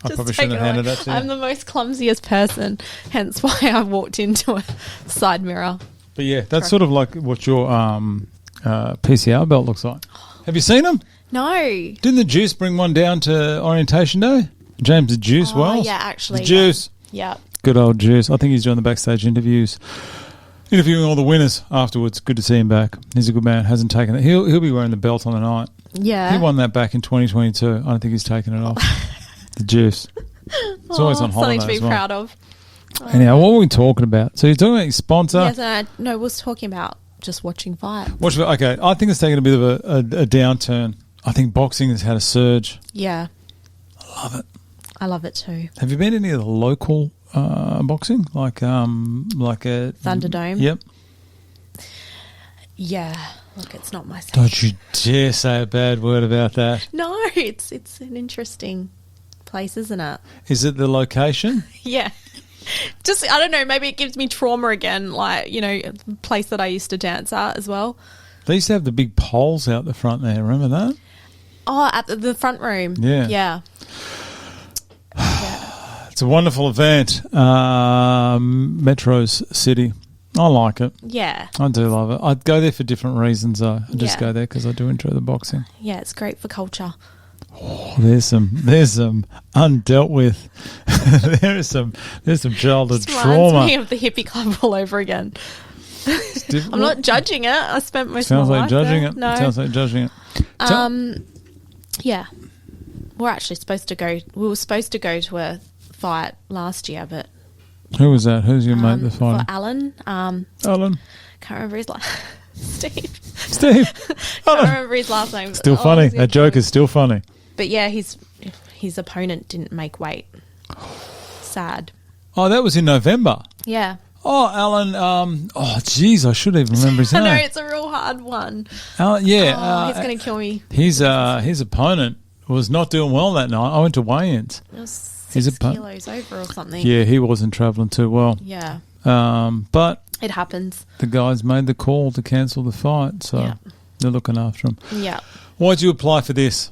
I probably shouldn't have handed that to you. I'm the most clumsiest person, hence why I walked into a side mirror. But yeah, that's sort of like what your PCR belt looks like. Have you seen them? No. Didn't the Juice bring one down to orientation day? James the Juice Wells? Yeah, actually. The Juice. Yeah. Good old Juice. I think he's doing the backstage interviews. Interviewing all the winners afterwards. Good to see him back. He's a good man. Hasn't taken it. He'll be wearing the belt on the night. Yeah. He won that back in 2022. I don't think he's taken it off. The Juice. It's always on holiday. Something to be proud of. Anyhow, what were we talking about? So you're talking about your sponsor? Yes, no, we was talking about just watching fight. Okay, I think it's taken a bit of a downturn. I think boxing has had a surge. Yeah. I love it. I love it too. Have you been to any of the local boxing? Like a Thunderdome? Yep. Yeah. Look, it's not my thing. Don't you dare say a bad word about that. No, it's an interesting place, isn't it? Is it the location? Yeah. Just, I don't know, maybe it gives me trauma again, like, you know, a place that I used to dance at as well. They used to have the big poles out the front there, remember that? Oh, at the front room. Yeah. Yeah. It's a wonderful event. Metro's City. I like it. Yeah. I do love it. I'd go there for different reasons, though. I just Yeah. go there because I do enjoy the boxing. Yeah, it's great for culture. Oh, there's some undealt with. there's some childhood It trauma. reminds me of the hippie club all over again. I'm not judging it. I spent most of my life judging there. it. No. Sounds like judging it. Yeah. We're actually supposed to go. We were supposed to go to a fight last year, but Who was that? Who's your mate that's for fighting? Alan. Alan. Can't remember his last. Steve. Alan. Can't remember his last name. Still funny. That joke is still funny. But yeah, his opponent didn't make weight. Sad. Oh, that was in November. Yeah. Oh, Alan. Jeez, I should even remember his name. I know, it's a real hard one. Alan, yeah. He's going to kill me. His opponent was not doing well that night. I went to weigh-ins. It was 6 kilos over or something. Yeah, he wasn't travelling too well. Yeah. But it happens. The guys made the call to cancel the fight, so they're looking after him. Yeah. Why'd you apply for this?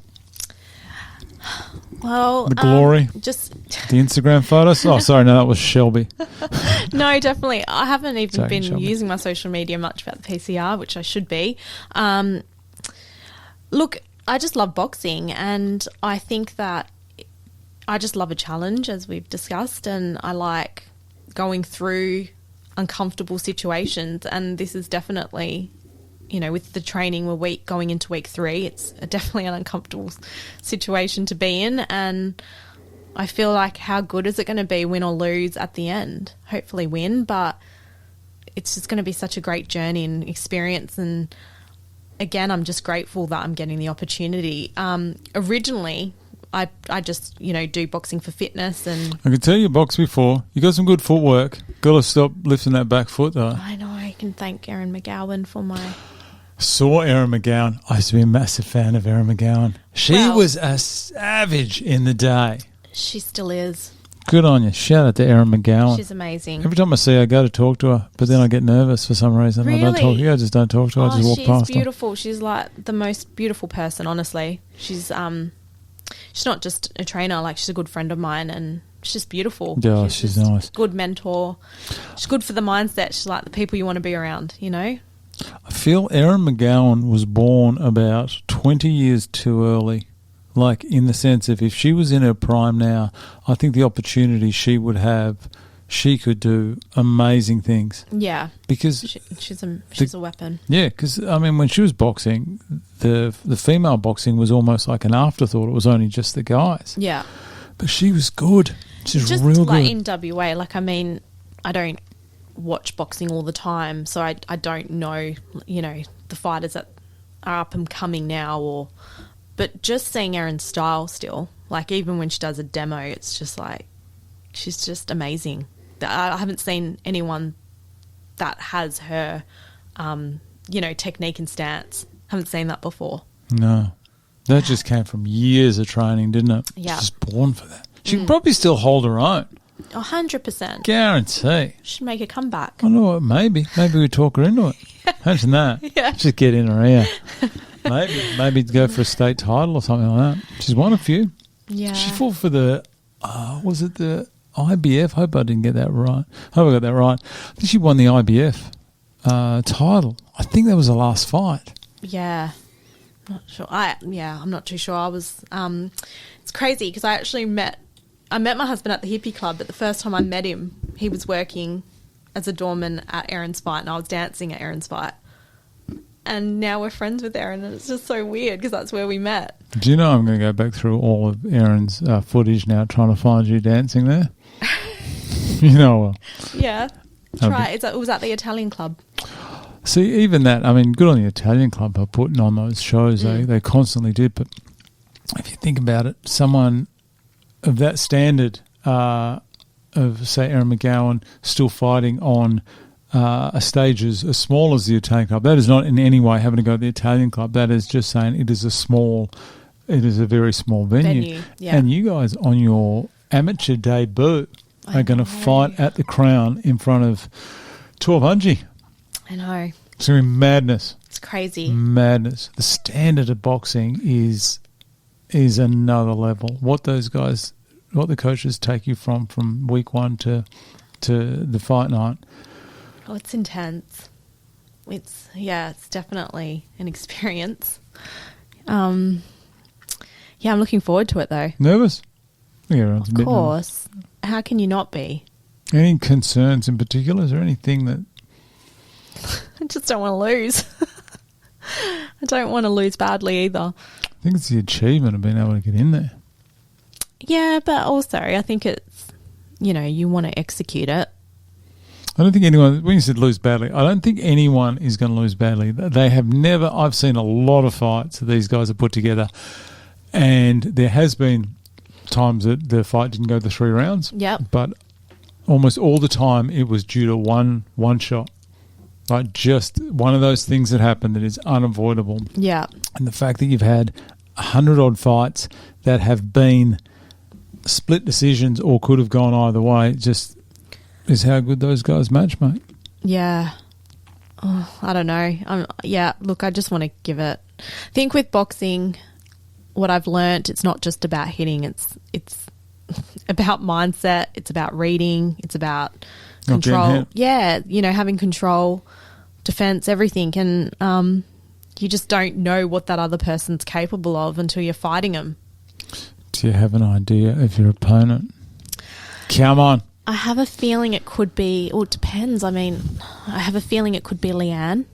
Well, the glory? Just the Instagram photos? Oh, sorry, no, that was Shelby. No, definitely. I haven't even been Shelby. using my social media much about the PCR, which I should be. Look, I just love boxing, and I think that I just love a challenge, as we've discussed, and I like going through uncomfortable situations, and this is definitely, you know, with the training, going into week 3, it's definitely an uncomfortable situation to be in, and I feel like how good is it going to be, win or lose at the end? Hopefully win, but it's just going to be such a great journey and experience. And again, I'm just grateful that I'm getting the opportunity. Originally, I just, do boxing for fitness. And I can tell you boxed before. You got some good footwork. Got to stop lifting that back foot, though. I know. I can thank Erin McGowan for my... Saw Erin McGowan. I used to be a massive fan of Erin McGowan. She was a savage in the day. She still is. Good on you. Shout out to Erin McGowan. She's amazing. Every time I see her, I go to talk to her, but then I get nervous for some reason. Really? I just don't talk to her. I just walk past her. She's beautiful. She's like the most beautiful person, honestly. She's not just a trainer, like she's a good friend of mine, and she's just beautiful. Yeah, she's nice. Good mentor. She's good for the mindset. She's like the people you want to be around, I feel Erin McGowan was born about 20 years too early. Like, in the sense of if she was in her prime now, I think the opportunity she would have, she could do amazing things. Yeah. Because she's a weapon. Yeah, because, when she was boxing, the female boxing was almost like an afterthought. It was only just the guys. Yeah. But she was good. She's just real like good. in WA, I don't watch boxing all the time, so I don't know, the fighters that are up and coming now, but just seeing Erin's style still, like even when she does a demo, it's just like she's just amazing. I haven't seen anyone that has her, technique and stance. Haven't seen that before. No, that just came from years of training, didn't it? Yeah, she's born for that. She can probably still hold her own. 100%. Guarantee. Should make a comeback. I know what, maybe we talk her into it. Imagine that. Yeah. Just get in her ear. Maybe go for a state title or something like that. She's won a few. Yeah. She fought for the, was it the IBF? Hope I didn't get that right. Hope I got that right. I think she won the IBF title. I think that was the last fight. Yeah. Not sure. I'm not too sure. I was, it's crazy because I met my husband at the hippie club, but the first time I met him, he was working as a doorman at Erin's fight, and I was dancing at Erin's fight. And now we're friends with Erin, and it's just so weird because that's where we met. Do you know I'm going to go back through all of Erin's footage now, trying to find you dancing there? Yeah. Try. It was at the Italian club. See, even that, good on the Italian club for putting on those shows. They constantly did. But if you think about it, someone of that standard of, say, Erin McGowan still fighting on a stage as small as the Italian club, that is not in any way having to go to the Italian club. That is just saying it is a very small venue. Yeah. And you guys on your amateur debut are going to fight at the Crown in front of 1,200. I know. It's going to be madness. It's crazy. Madness. The standard of boxing is another level. What the coaches take you from week one to the fight night. Oh, it's intense. It's definitely an experience. I'm looking forward to it though. Nervous? Yeah, of course. How can you not be? Any concerns in particular? Is there anything that... I just don't want to lose. I don't want to lose badly either. I think it's the achievement of being able to get in there. Yeah, but also I think it's, you want to execute it. I don't think anyone, when you said lose badly, I don't think anyone is going to lose badly. They have never, I've seen a lot of fights that these guys have put together, and there has been times that the fight didn't go the 3 rounds. Yep. But almost all the time it was due to one shot. Like just one of those things that happen that is unavoidable. Yeah. And the fact that you've had 100-odd fights that have been split decisions or could have gone either way just is how good those guys match, mate. Yeah. Oh, I don't know. Look, I just want to give it. I think with boxing, what I've learnt, it's not just about hitting. It's about mindset. It's about reading. It's about control. Yeah, having control, defense, everything. And you just don't know what that other person's capable of until you're fighting them. Do you have an idea of your opponent? Come on. I have a feeling it could be, it depends. I have a feeling it could be Leanne.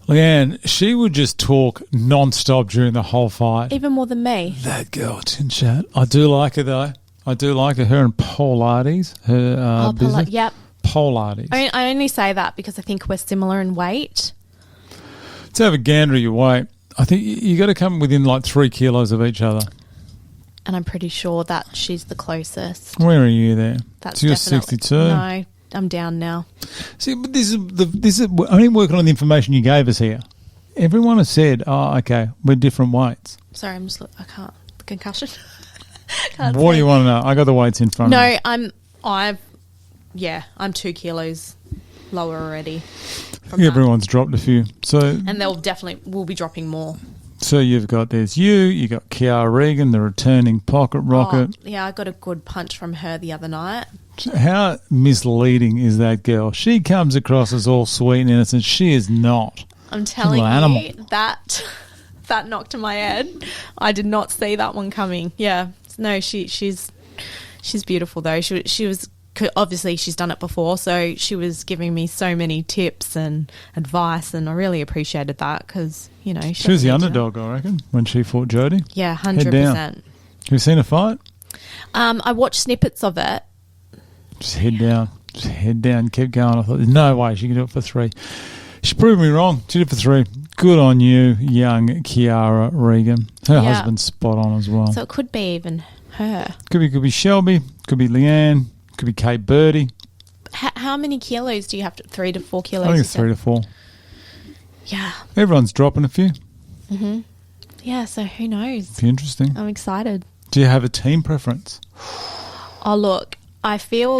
Leanne, she would just talk non-stop during the whole fight. Even more than me. That girl, Tin Chat. I do like her, though. I do like her. Her and Polardes, her business. Yep. Polardes. I only say that because I think we're similar in weight. To have a gander at your weight, I think you got to come within like 3 kilos of each other. And I'm pretty sure that she's the closest. Where are you there? That's so you're definitely 62. No, I'm down now. See, but this is only working on the information you gave us here. Everyone has said, "Oh, okay, we're different weights." Sorry, I can't. The concussion. What do you want to know? I got the weights in front of me. No, I'm 2 kilos lower already. Everyone's dropped a few. And we'll be dropping more. So you've got, there's you got Kiara Regan, the returning pocket rocket. Oh, yeah, I got a good punch from her the other night. How misleading is that girl? She comes across as all sweet and innocent. She is not. I'm telling you, that knocked to my head. I did not see that one coming. Yeah. No, she's beautiful though. She was obviously she's done it before, so she was giving me so many tips and advice, and I really appreciated that because she was the underdog, I reckon, when she fought Jodie. Yeah, 100%. Have you seen a fight? I watched snippets of it. Just head down, keep going. I thought there's no way she can do it for 3. She proved me wrong. She did it for 3. Good on you, young Kiara Regan. Her husband's spot on as well. So it could be even her. Could be Shelby. Could be Leanne. Could be Kate Birdie. How many kilos do you have to? 3 to 4 kilos? I think it's 3 to 4. Yeah. Everyone's dropping a few. Mhm. Yeah. So who knows? Be interesting. I'm excited. Do you have a team preference? Oh look, I feel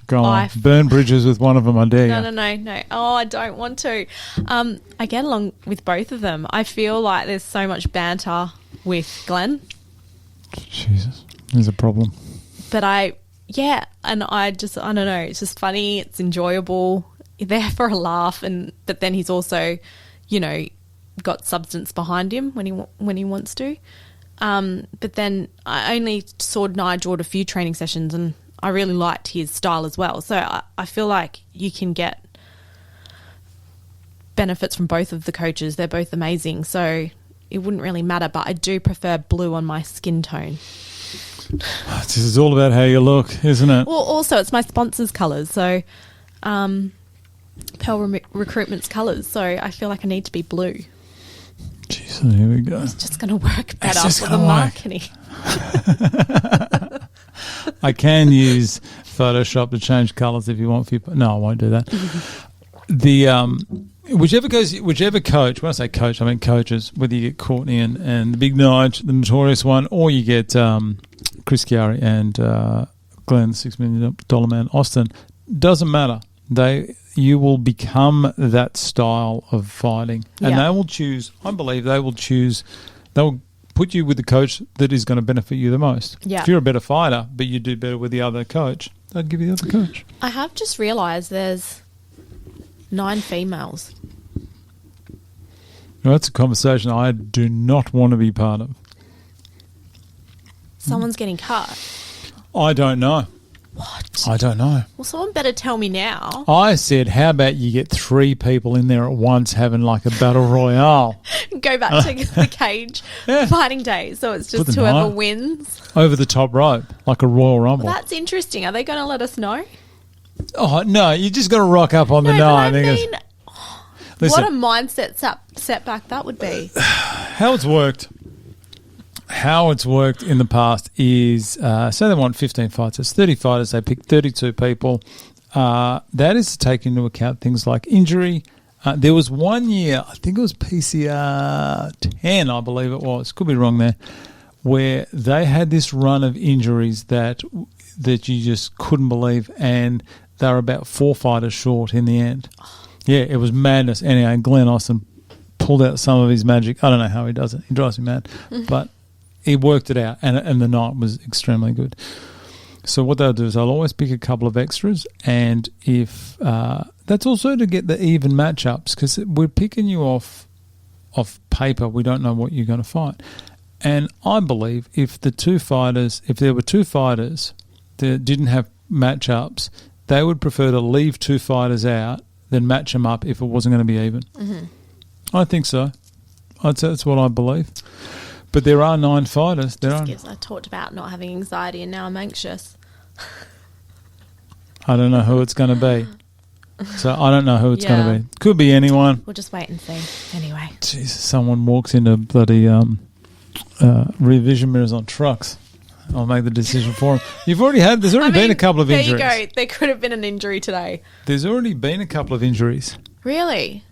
Go on. Burn bridges with one of them, I dare you. No. Oh, I don't want to. I get along with both of them. I feel like there's so much banter with Glenn. Jesus, there's a problem. But I don't know. It's just funny. It's enjoyable. You're there for a laugh, but then he's also, got substance behind him when he wants to. But then I only saw Nigel at a few training sessions, and I really liked his style as well. So I feel like you can get benefits from both of the coaches. They're both amazing. So it wouldn't really matter, but I do prefer blue on my skin tone. This is all about how you look, isn't it? Well, also it's my sponsor's colours. So Pearl Recruitment's colours. So I feel like I need to be blue. Jesus, here we go. It's just going to work better for the marketing. I can use Photoshop to change colours if you want. No, I won't do that. Whichever coach, when I say coach, I mean coaches, whether you get Courtney and the big Nige, the notorious one, or you get Chris Chiari and Glenn, the $6 million man, Austin, doesn't matter. You will become that style of fighting. And they will choose, I believe they will put you with the coach that is going to benefit you the most. Yeah. If you're a better fighter, but you do better with the other coach, they'd give you the other coach. I have just realised there's 9 females. Well, that's a conversation I do not want to be part of. Someone's getting cut. I don't know. What? I don't know. Well, someone better tell me now. I said, how about you get 3 people in there at once having like a battle royale? Go back to the cage fighting day. So it's just whoever wins. Over the top rope, like a Royal Rumble. Well, that's interesting. Are they going to let us know? Oh, no. You just got to rock up on the night. Listen, what a mindset setback that would be. How it's worked in the past is, say they want 15 fights. It's 30 fighters. They pick 32 people. That is to take into account things like injury. There was one year, I think it was PCR 10, I believe it was. Could be wrong there, where they had this run of injuries that you just couldn't believe, and they were about 4 fighters short in the end. Yeah, it was madness. Anyway, Glenn Austin pulled out some of his magic. I don't know how he does it. He drives me mad. But he worked it out, and the night was extremely good. So what they'll do is they'll always pick a couple of extras, and if that's also to get the even matchups, because we're picking you off paper. We don't know what you're going to fight. And I believe if there were 2 fighters that didn't have matchups, they would prefer to leave 2 fighters out than match them up if it wasn't going to be even. I think so. I'd say that's what I believe. But there are 9 fighters. I talked about not having anxiety and now I'm anxious. I don't know who it's going to be. So I don't know who it's going to be. Could be anyone. We'll just wait and see. Anyway. Jesus, someone walks into bloody rear vision mirrors on trucks. I'll make the decision for them. There's already been a couple of injuries. There you go. There could have been an injury today. There's already been a couple of injuries. Really?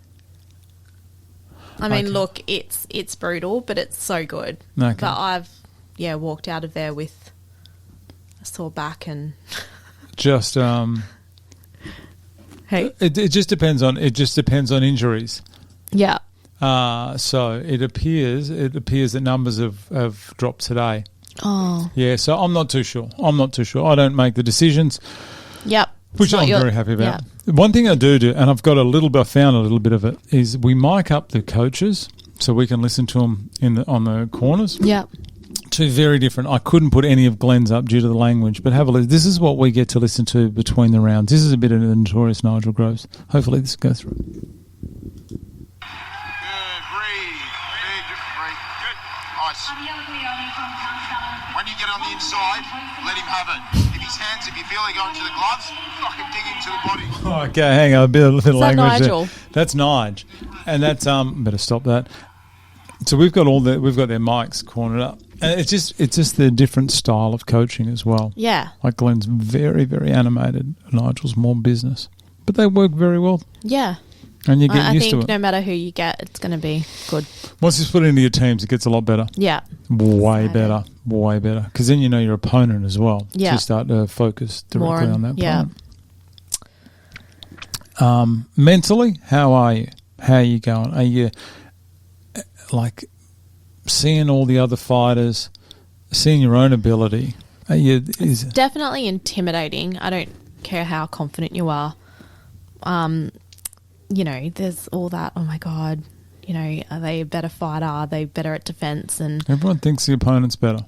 I mean, look, it's brutal, but it's so good. Okay. But I've, walked out of there with a sore back and... Just, hey? It just depends on injuries. Yeah. So it appears that numbers have dropped today. Oh. Yeah, so I'm not too sure. I don't make the decisions. Yep. Which I'm very happy about. Yep. One thing I do, and I found a little bit of it, is we mic up the coaches so we can listen to them on the corners. Yeah. Two very different. I couldn't put any of Glenn's up due to the language, but have a listen. This is what we get to listen to between the rounds. This is a bit of the notorious Nigel Groves. Hopefully this goes through. Good, breathe. Big, breathe. Good. Nice. When you get on the inside, let him have it. If his hands, if you feel they go into the gloves, fucking dig into the body. Okay, hang on. A bit of language Nigel? there. That's Nige. And that's better stop that. So we've got their mics cornered up. And it's just the different style of coaching as well. Yeah. Like Glenn's very, very animated. Nigel's more business. But they work very well. Yeah. And you get used to it. I think no matter who you get, it's going to be good. Once you put it into your teams, it gets a lot better. Yeah. Way better. Because then you know your opponent as well. Yeah. So you start to focus directly on that opponent. Yeah. Mentally, how are you? How are you going? Are you like seeing all the other fighters, seeing your own ability? It's definitely intimidating. I don't care how confident you are. There's all that, oh my God, are they a better fighter? Are they better at defense? And everyone thinks the opponent's better.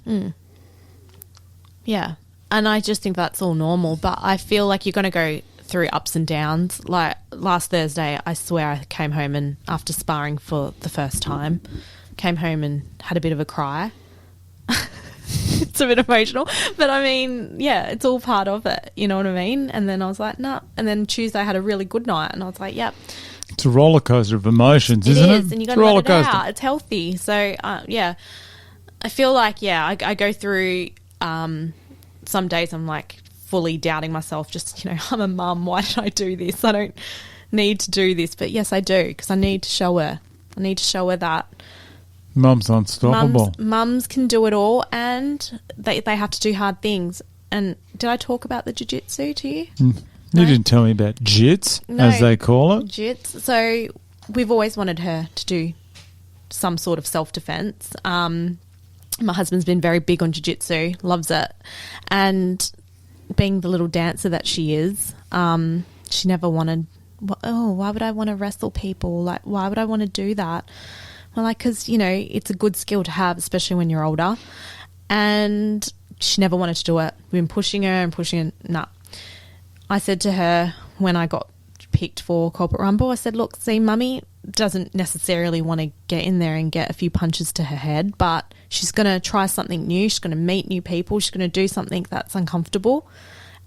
Yeah. And I just think that's all normal. But I feel like you're going to go through ups and downs. Like last Thursday, I swear I came home and after sparring for the first time, came home and had a bit of a cry. It's a bit emotional. But I mean, yeah, it's all part of it. You know what I mean? And then I was like, nah. And then Tuesday I had a really good night and I was like, yep. It's a roller coaster of emotions, isn't it? It is, and you got to let it out. It's healthy. So, I feel like, I go through some days I'm like fully doubting myself. Just, I'm a mum. Why did I do this? I don't need to do this. But yes, I do because I need to show her. I need to show her that Mum's unstoppable. Mums can do it all and they have to do hard things. And did I talk about the jiu-jitsu to you? You didn't tell me about jits, as they call it. Jits. So we've always wanted her to do some sort of self-defense. My husband's been very big on jiu-jitsu, loves it. And being the little dancer that she is, she never wanted, why would I want to wrestle people? Like, why would I want to do that? Well, like, because, it's a good skill to have, especially when you're older. And she never wanted to do it. We've been pushing her. Nah. I said to her when I got picked for Corporate Rumble, I said, look, see, Mummy doesn't necessarily want to get in there and get a few punches to her head, but she's going to try something new. She's going to meet new people. She's going to do something that's uncomfortable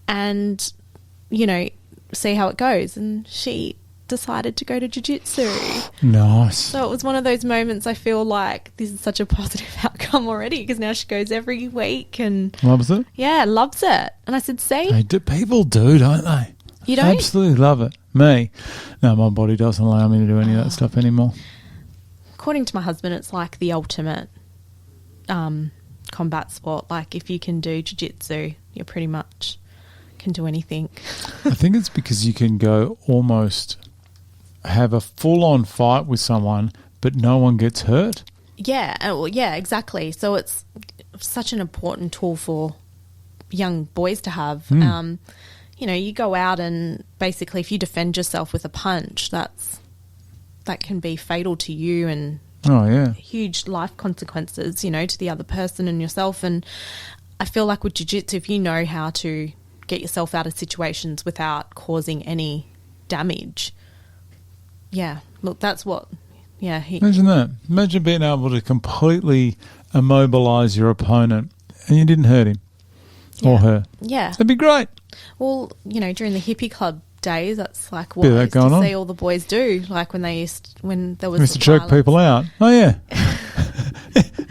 and, see how it goes. And she decided to go to jiu-jitsu. Nice. So it was one of those moments I feel like this is such a positive outcome already because now she goes every week and... Loves it? Yeah, loves it. And I said, see? People do, don't they? You don't? Absolutely love it. Me? No, my body doesn't allow me to do any of that stuff anymore. According to my husband, it's like the ultimate combat sport. Like if you can do jiu-jitsu, you pretty much can do anything. I think it's because you can go almost... have a full-on fight with someone, but no one gets hurt. Yeah, exactly. So it's such an important tool for young boys to have. You go out and basically if you defend yourself with a punch, that can be fatal to you and huge life consequences, to the other person and yourself. And I feel like with jiu-jitsu, if you know how to get yourself out of situations without causing any damage... Yeah, look, that's what Yeah, Imagine that. Imagine being able to completely immobilise your opponent and you didn't hurt him or her. Yeah. That'd be great. Well, during the hippie club days, that's like what Bit of I that used to going on. see all the boys do. Like when there was Used to choke violence. people out. Oh, yeah.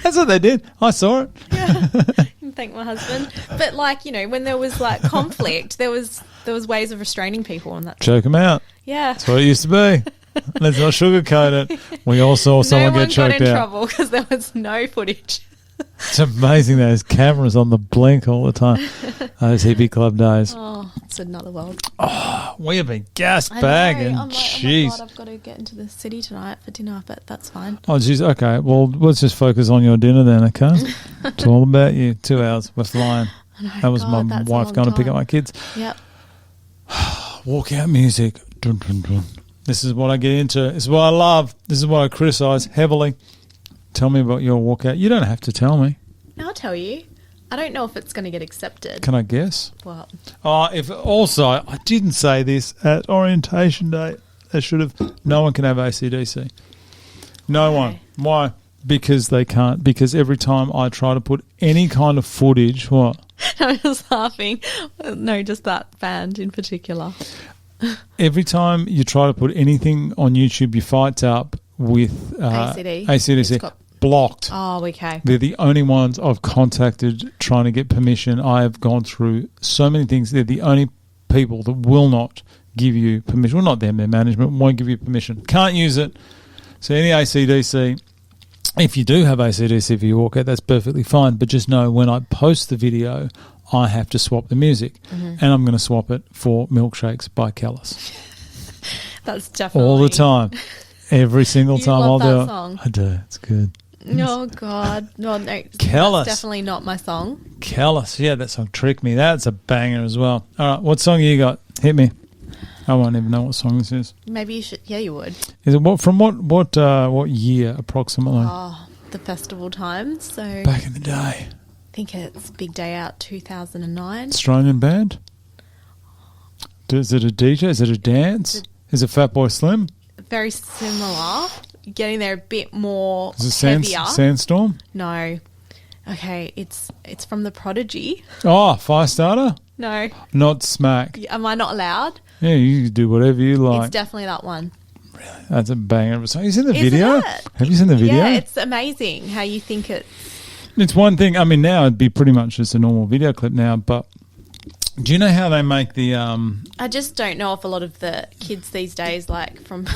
That's what they did. I saw it. Yeah. Thank my husband. But when there was like conflict, there was ways of restraining people and that. Choke them out. Yeah. That's what it used to be. Let's not sugarcoat it. We all saw someone get choked No one got in out. trouble because there was no footage. It's amazing those cameras on the blink all the time. Those hippie club days. Oh, it's another world. We have been gas I bagging. know. I'm like, Jeez. oh my God, I've got to get into the city tonight for dinner, but that's fine. Oh, jeez. Okay. Well, let's just focus on your dinner then, okay? It's all about you. 2 hours. We're flying. That was God, my that's a wife long going to pick time. up my kids. Yep. Walkout music. Dun, dun, dun. This is what I get into. This is what I love. This is what I criticise heavily. Tell me about your walkout. You don't have to tell me. I'll tell you. I don't know if it's going to get accepted. Can I guess? What? I didn't say this at orientation day. They should have. No one can have ACDC. No one. Why? Because they can't. Because every time I try to put any kind of footage, what? I'm just laughing. No, just that band in particular. Every time you try to put anything on YouTube, your fights up with ACDC. It's got- Blocked. Oh, okay. They're the only ones I've contacted trying to get permission. I have gone through so many things. They're the only people that will not give you permission. Well, not them, their management won't give you permission. Can't use it. So any ACDC, if you do have ACDC for your walkout, that's perfectly fine. But just know when I post the video, I have to swap the music. And I'm going to swap it for Milkshakes by Callis. That's definitely... All the time. Every single You time love I'll do that it. song. I do. It's good. Oh, God. No, Callis. That's definitely not my song. Callis, yeah, that song Trick Me. That's a banger as well. All right, what song you got? Hit me. I won't even know what song this is. Maybe you should... Yeah, you would. Is it what year approximately? Oh, the festival times. So Back in the day. I think it's Big Day Out 2009. Australian band? Is it a DJ? Is it a dance? Is it Fatboy Slim? Very similar. Getting there a bit more Is it heavier. Sandstorm? No. Okay, it's from The Prodigy. Oh, Firestarter? No. Not Smack. Am I not allowed? Yeah, you can do whatever you like. It's definitely that one. That's a banger of a song. Have you seen the Isn't video? it? Have you seen the video? Yeah, it's amazing how you think it's... It's one thing. I mean, now it'd be pretty much just a normal video clip now, but do you know how they make the... I just don't know if a lot of the kids these days, like from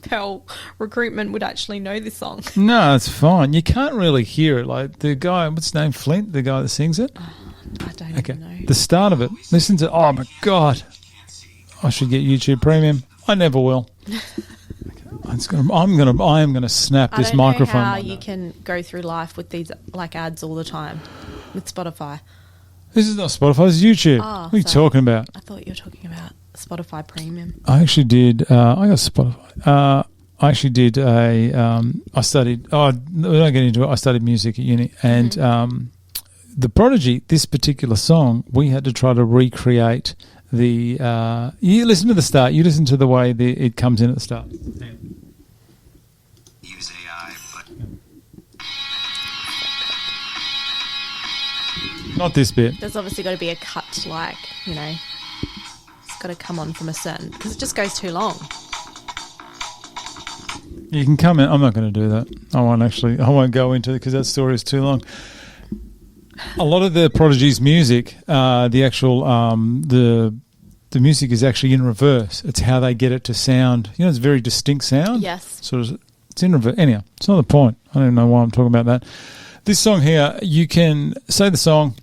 Pearl Recruitment, would actually know this song. No, it's fine. You can't really hear it. Like the guy, what's his name? Flint, the guy that sings it? I don't Okay. even know. The start of it. Listen to... Oh, my God. I should get YouTube Premium. I never will. I am gonna snap this microphone. I don't know how right you now. can go through life with these like ads all the time with Spotify. This is not Spotify. This is YouTube. Oh, what are you sorry. talking about? I thought you were talking about Spotify Premium. I actually did. I got Spotify. I actually did a. I studied. Oh, we're not getting into it. I studied music at uni, and the Prodigy. This particular song, we had to try to recreate the. You listen to the start. You listen to the way it comes in at the start. Use AI, but Not this bit. There's obviously got to be a cut, like, it's got to come on from a certain, because it just goes too long. You can come in. I'm not going to do that. I won't go into it because that story is too long. A lot of the Prodigy's music, the actual the music is actually in reverse. It's how they get it to sound. It's a very distinct sound. Yes. Sort of. It's in reverse. Anyhow, it's not the point. I don't even know why I'm talking about that. This song here, you can say the song.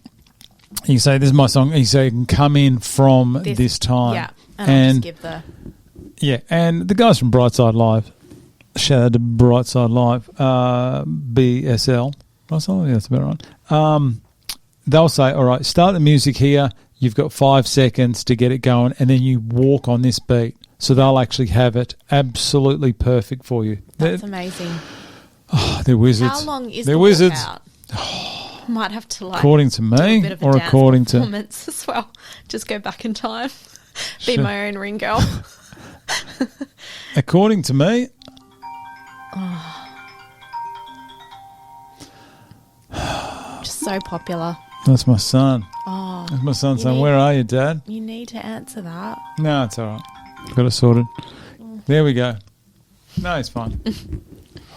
You say, "This is my song." You say, "You can come in from this time." Yeah, and I'll just give the... Yeah, and the guys from Brightside Live, shout out to Brightside Live, BSL. Brightside, yeah, that's about right. They'll say, all right, start the music here. You've got 5 seconds to get it going, and then you walk on this beat. So they'll actually have it absolutely perfect for you. That's amazing. Oh, they're wizards. How long is they're the wizards. workout? Might have to According to do a me, bit of a or dance according to... performance as well. Just go back in time. Be Sure. my own ring girl. According to me, Just so popular. That's my son. Oh, That's my son saying, "Where are you, Dad?" you need to answer that. No, it's all right. Got it sorted. There we go. No, it's fine.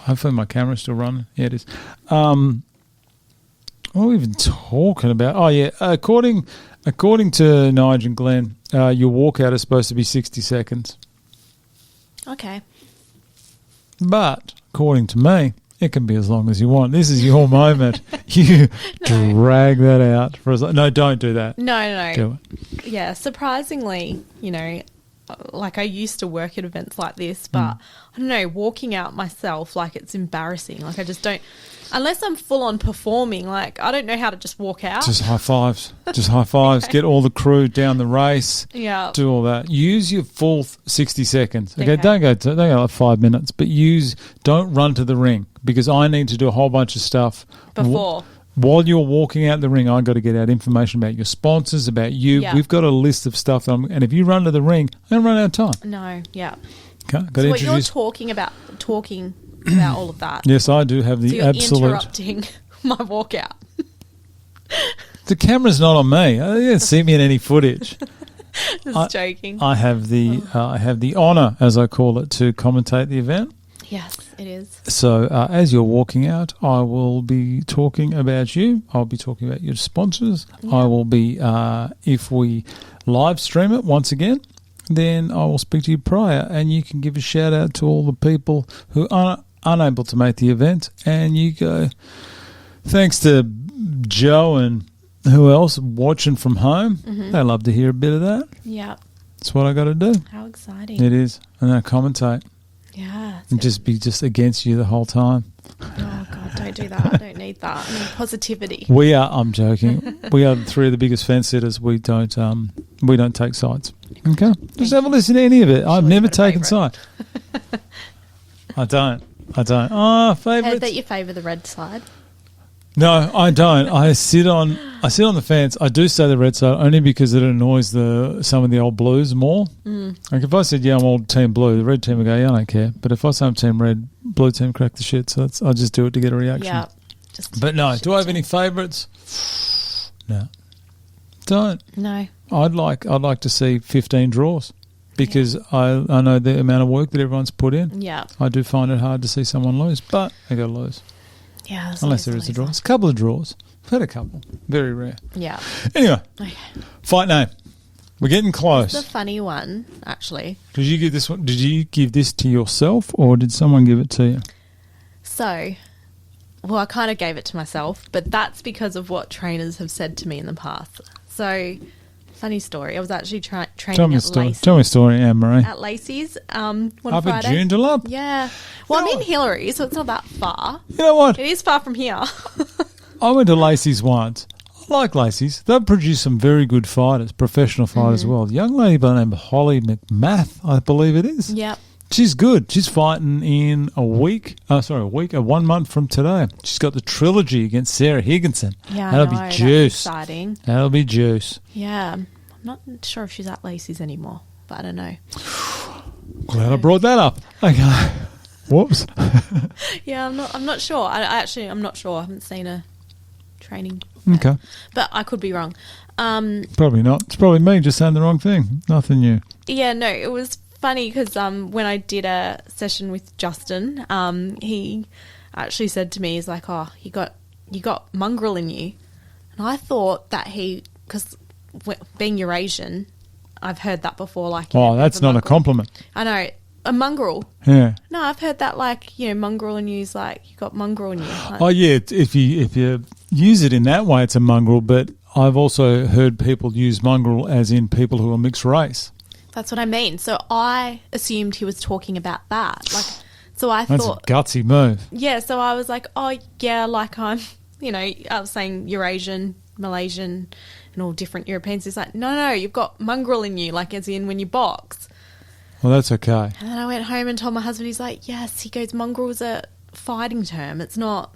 Hopefully my camera's still running. Yeah, it is. What are we even talking about? Oh, yeah. According to Nigel and Glenn, your walkout is supposed to be 60 seconds. Okay. But according to me, it can be as long as you want. This is your moment. You drag that out for as long. No, don't do that. No. Do it. Yeah, surprisingly, like I used to work at events like this, but I don't know, walking out myself, like it's embarrassing. Like I just don't, unless I'm full on performing, like I don't know how to just walk out. Just high fives. Just high fives. Get all the crew down the race. Yeah. Do all that. Use your full 60 seconds. Okay, Okay. don't go like 5 minutes, but don't run to the ring because I need to do a whole bunch of stuff Before. While you're walking out the ring, I've got to get out information about your sponsors, about you. Yeah. We've got a list of stuff, and if you run to the ring, I'm going to run out of time. No, yeah. Okay, got to So what you're introduce. talking about all of that. Yes, I do have So the you're absolute. interrupting my walkout. The camera's not on me. You didn't see me in any footage. Just joking. I have the honour, as I call it, to commentate the event. Yes, it is. So as you're walking out, I will be talking about you. I'll be talking about your sponsors. Yeah. I will be, if we live stream it once again, then I will speak to you prior and you can give a shout out to all the people who are unable to make the event. And you go, thanks to Joe and who else watching from home. Mm-hmm. They love to hear a bit of that. Yeah. That's what I got to do. How exciting. It is. And then I commentate. Yeah. And just be against you the whole time. Oh, God, don't do that. I don't need that. I need positivity. I'm joking. We are three of the biggest fence sitters. We don't take sides. Okay? Just have a listen to any of it. I've never taken side. I don't. Oh, favourites. That you favour the red side. No, I don't. I sit on the fence. I do say the red side only because it annoys some of the old blues more. Like if I said, I'm all team blue, the red team would go, I don't care. But if I say I'm team red, blue team crack the shit. So I just do it to get a reaction. Yeah. But no, do I have any favourites? No. Don't. No. I'd like to see 15 draws because I know the amount of work that everyone's put in. Yeah. I do find it hard to see someone lose, but they got to lose. Yeah. Unless there is a draw. It's a couple of draws. I've had a couple. Very rare. Yeah. Anyway, Okay. fight name. We're getting close. It's a funny one, actually. Did you give this one? Did you give this to yourself or did someone give it to you? So, well, I kind of gave it to myself, but that's because of what trainers have said to me in the past. So, funny story. I was actually training Tell me a at story. Lacey's. Tell me a story, Anne-Marie. At Lacey's one Up Friday. at Joondalup? Yeah. Well, You know I'm in Hillary, so it's not that far. You know what? It is far from here. I went to Lacey's once. I like Lacey's. They produce some very good fighters, professional fighters as well. A young lady by the name of Holly McMath, I believe it is. Yep. She's good. She's fighting in a 1 month from today. She's got the trilogy against Sarah Higginson. Yeah, That'll I know. be juice. That's exciting. That'll be juice. Yeah. I'm not sure if she's at Lacey's anymore, but I don't know. Glad I brought that up. Okay. Whoops. Yeah, I'm not sure. I'm not sure. I haven't seen her training. Okay. But I could be wrong. Probably not. It's probably me just saying the wrong thing. Nothing new. Yeah, no, it was funny because when I did a session with Justin, he actually said to me, he's like, "Oh, you got mongrel in you," and I thought that because being Eurasian, I've heard that before. Like, That's not a compliment. I know. A mongrel. Yeah. No, I've heard that mongrel in you is like you got mongrel in you. Like, Oh yeah. If you use it in that way, it's a mongrel. But I've also heard people use mongrel as in people who are mixed race. that's what I mean. So I assumed he was talking about that. Like, so I That's thought, a gutsy move. yeah. So I was like, oh yeah, like I was saying Eurasian, Malaysian, and all different Europeans. He's like, no, you've got mongrel in you, like as in when you box. Well, that's okay. And then I went home and told my husband, he's like, yes, he goes, mongrel is a fighting term. It's not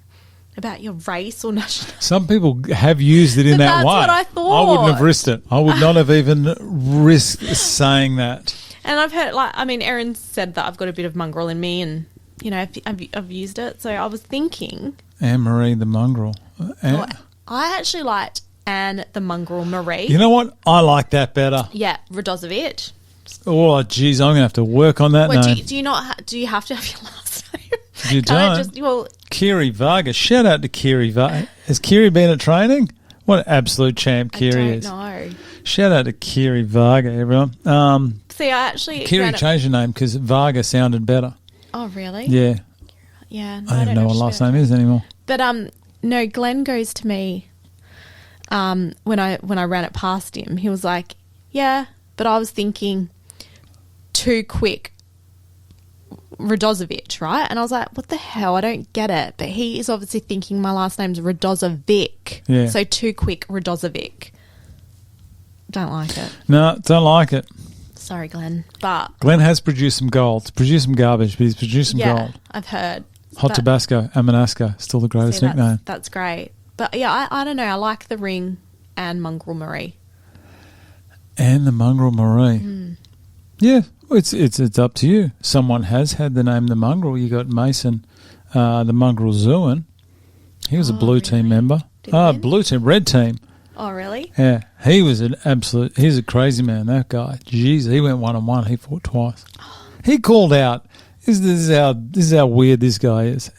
about your race or nationality. Some people have used it in But that that's way. what I thought. I wouldn't have risked it. I would not have even risked saying that. And I've heard, Erin said that I've got a bit of mongrel in me, and I've used it. So I was thinking, Anne-Marie the Mongrel. I actually liked Anne the Mongrel Marie. You know what? I like that better. Yeah, Radosevic. Oh, geez, I'm going to have to work on that name. Do you not? Do you have to have your last name? You don't. Kiri Varga. Shout out to Kiri Varga. Has Kiri been at training? What an absolute champ Kiri is. I don't know. Shout out to Kiri Varga, everyone. See, I actually... Kiri changed her name because Varga sounded better. Oh, really? Yeah. Yeah. No, I don't know what last name is anymore. But, no, Glenn goes to me when I ran it past him. He was like, yeah, but I was thinking too quick Radosevic, right? And I was like, what the hell? I don't get it. But he is obviously thinking my last name's Radosevic. Yeah. So too quick Radosevic. Don't like it. No, don't like it. Sorry, Glenn. But Glenn has produced some gold. Produced some garbage, but he's produced some gold. I've heard. Hot Tabasco, Amanasco, still the greatest nickname. That's great. But yeah, I don't know. I like the ring and Mongrel Marie. And the Mongrel Marie. Yeah, it's up to you. Someone has had the name the Mongrel. You got Mason, the Mongrel Zooin. He was a blue team member. Blue team, red team. Oh, really? Yeah, he was he's a crazy man, that guy. Jeez, he went 1-on-1. He fought twice. He called out. This is how weird this guy is.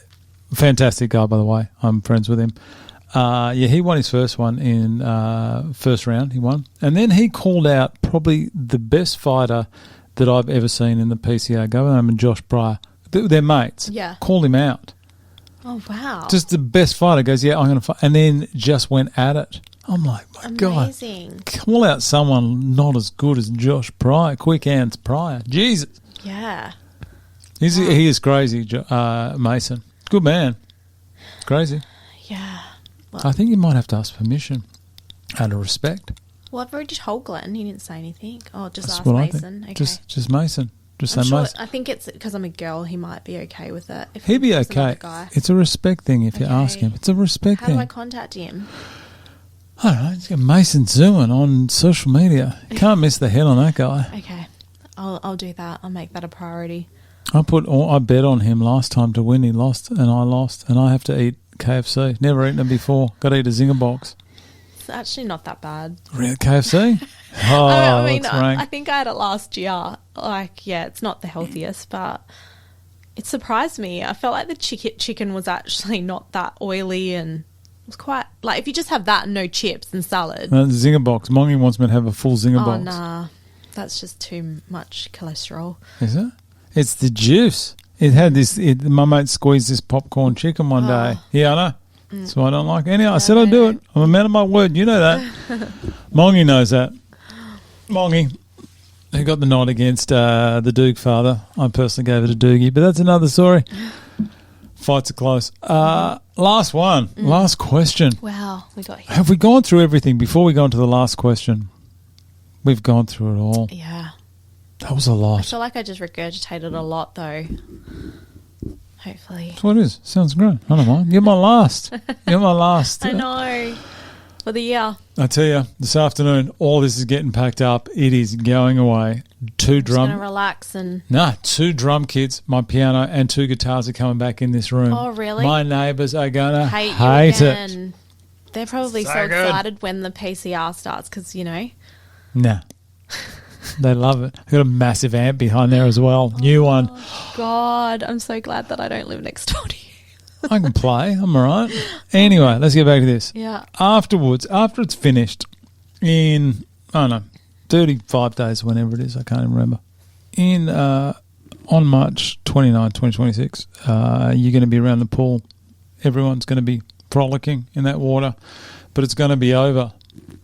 Fantastic guy, by the way. I'm friends with him. He won his first one in first round. He won. And then he called out probably the best fighter that I've ever seen in the PCA. Go with him and Josh Pryor. They're mates. Yeah. Called him out. Oh, wow. Just the best fighter. Goes, yeah, I'm going to fight. And then just went at it. I'm like, my God. Amazing. Call out someone not as good as Josh Pryor. Quick hands Pryor. Jesus. Yeah. He is crazy, Mason. Good man. Crazy. Yeah. Well, I think you might have to ask permission out of respect. Well, I've already told Glenn. He didn't say anything. Oh, just That's ask what Mason. I think. Okay. Just Mason. Just I'm say sure, Mason. I think it's because I'm a girl. He might be okay with it. If He'd be was another okay. guy. It's a respect thing if you ask him. It's a respect How thing. do I contact him? I don't know. Just get Mason Zooin on social media. You can't miss the head on that guy. Okay. I'll do that. I'll make that a priority. I bet on him last time to win. He lost, and I lost, and I have to eat KFC. Never eaten it before. Got to eat a Zinger box. It's actually not that bad. Really, KFC? Oh, I mean, that's rank. I think I had it last year. Like, yeah, it's not the healthiest, but it surprised me. I felt like the chicken was actually not that oily, and it was quite like if you just have that and no chips and salad. Zinger box. Mongy wants me to have a full Zinger box. Oh, nah. That's just too much cholesterol. Is it? It's the juice. It had this. My mate squeezed this popcorn chicken one day. Yeah, I know. So I don't like it. Anyhow, I said I'd do it. I'm a man of my word. You know that. Mongy knows that. Mongy, who got the nod against the Duke father. I personally gave it a Doogie, but that's another story. Fights are close. Last one. Last question. Wow, we got here. Have we gone through everything before we go on to the last question? We've gone through it all. Yeah. That was a lot. I feel like I just regurgitated a lot, though. Hopefully. That's what it is. Sounds great. I don't mind. You're my last. You're my last. I know. For the year. I tell you, this afternoon, all this is getting packed up. It is going away. Two Just going to relax and... No, 2 drum kits, my piano, and 2 guitars are coming back in this room. Oh, really? My neighbours are going to hate you it. again. They're probably so good. excited when the PCR starts because, you know... Nah. They love it. I've got a massive amp behind there as well. New one. God, I'm so glad that I don't live next door to you. I can play. I'm all right. Anyway, let's get back to this. Yeah. Afterwards, after it's finished in, I don't know, 35 days, whenever it is, I can't even remember. On March 29, 2026, you're going to be around the pool. Everyone's going to be frolicking in that water, but it's going to be over.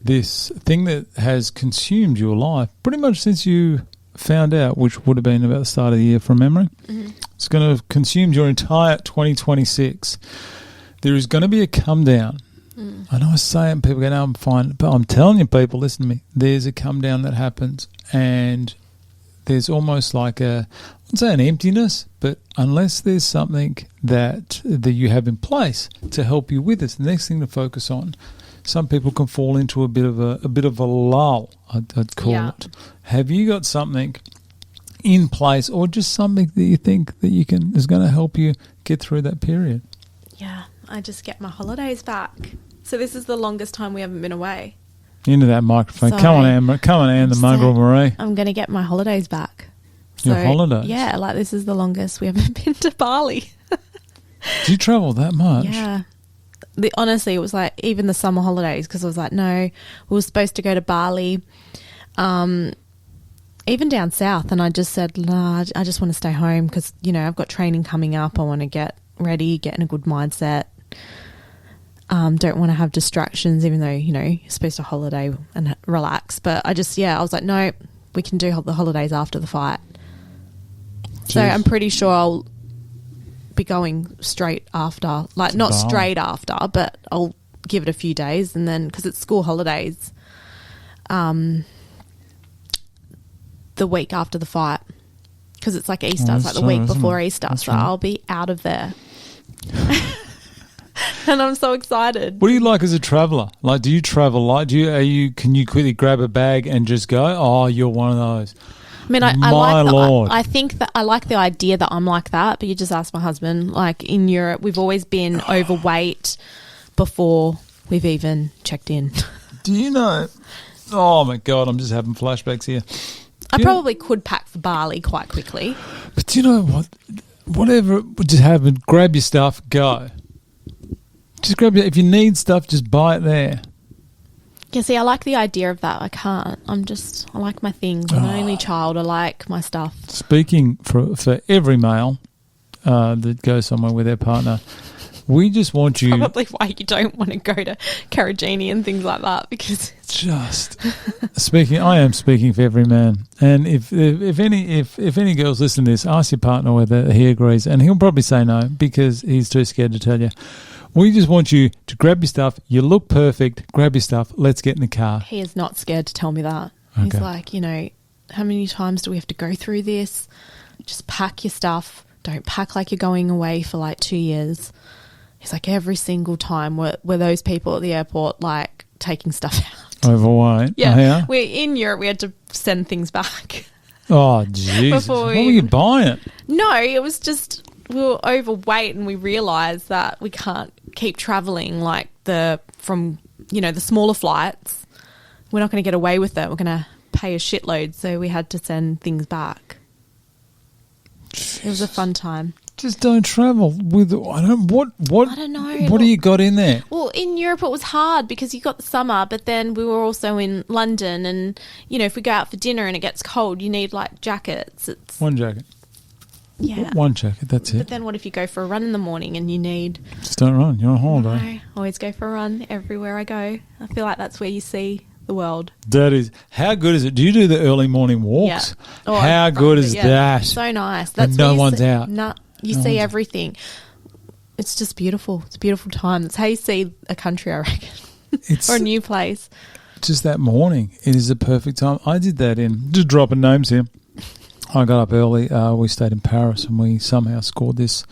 This thing that has consumed your life pretty much since you found out, which would have been about the start of the year from memory. Mm-hmm. It's going to have consumed your entire 2026. There is going to be a come down. I know I say it and people go, no, I'm fine. But I'm telling you, people, listen to me. There's a come down that happens and there's almost like I wouldn't say an emptiness, but unless there's something that you have in place to help you with this, the next thing to focus on, some people can fall into a bit of a lull, I'd call it. Have you got something in place, or just something that you think that is going to help you get through that period? Yeah, I just get my holidays back. So this is the longest time we haven't been away. Into that microphone. Sorry. Come on, Anne. Come on, Anne, the mongrel Marie. I'm going to get my holidays back. Your holidays? Yeah, like this is the longest we haven't been to Bali. Do you travel that much? Yeah. Honestly, it was like even the summer holidays, because I was like, no, we were supposed to go to Bali, even down south, and I just said, nah, I just want to stay home because, you know, I've got training coming up. I want to get ready, get in a good mindset. Don't want to have distractions, even though, you know, you're supposed to holiday and relax. But I was like, no, we can do the holidays after the fight. Jeez. So I'm pretty sure I'll be going straight after, like not straight after, but I'll give it a few days, and then because it's school holidays, the week after the fight, because it's like Easter, it's like the week before Easter, so right. I'll be out of there. And I'm so excited. What do you like as a traveller? Like, do you travel light? Can you quickly grab a bag and just go? Oh, you're one of those. I mean, I think that I like the idea that I'm like that, but you just ask my husband. Like in Europe, we've always been overweight before we've even checked in. Do you know? Oh my God, I'm just having flashbacks here. I probably could pack for Bali quite quickly. But do you know what? Whatever would just happen, grab your stuff, go. Just grab it. If you need stuff, just buy it there. Yeah, see, I like the idea of that. I can't. I like my things. I'm an only child. I like my stuff. Speaking for every male that goes somewhere with their partner, we just want you... Probably why you don't want to go to Karajini and things like that, because... Just I am speaking for every man. And if any girls listen to this, ask your partner whether he agrees, and he'll probably say no because he's too scared to tell you. We just want you to grab your stuff. You look perfect. Grab your stuff. Let's get in the car. He is not scared to tell me that. Okay. He's like, you know, how many times do we have to go through this? Just pack your stuff. Don't pack like you're going away for like 2 years. He's like, every single time were those people at the airport like taking stuff out. Overweight. Yeah. We're in Europe. We had to send things back. Oh, Jesus. What were you buying? No, it was just... We were overweight and we realised that we can't keep travelling like the smaller flights. We're not going to get away with it. We're going to pay a shitload. So we had to send things back. Jeez. It was a fun time. Just don't travel with... I don't know. What do you got in there? Well, in Europe it was hard because you got the summer, but then we were also in London, and, you know, if we go out for dinner and it gets cold, you need like jackets. It's one jacket. Yeah. One jacket, that's it. But then what if you go for a run in the morning and you need... Just don't run. You're on holiday. No, always go for a run everywhere I go. I feel like that's where you see the world. That is... How good is it? Do you do the early morning walks? Yeah. Oh, how good is that? So nice. That's when no one's out. You see everything. It's just beautiful. It's a beautiful time. That's how you see a country, I reckon. Or a new place. Just that morning. It is a perfect time. I did that just dropping names here. I got up early. We stayed in Paris and we somehow scored this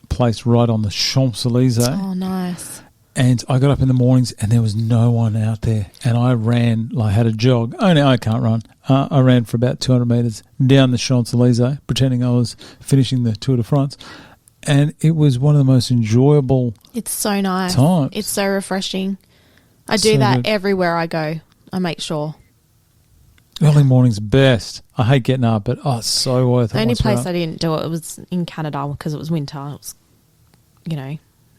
place right on the Champs-Elysees. Oh, nice. And I got up in the mornings and there was no one out there. And I ran, had a jog. Only I can't run. I ran for about 200 metres down the Champs-Elysees, pretending I was finishing the Tour de France. And it was one of the most enjoyable It's so nice. times. It's so refreshing. I do that everywhere I go. I make sure. Early morning's best. I hate getting up, but it's so worth it. The only place I didn't do it was in Canada because it was winter. It was,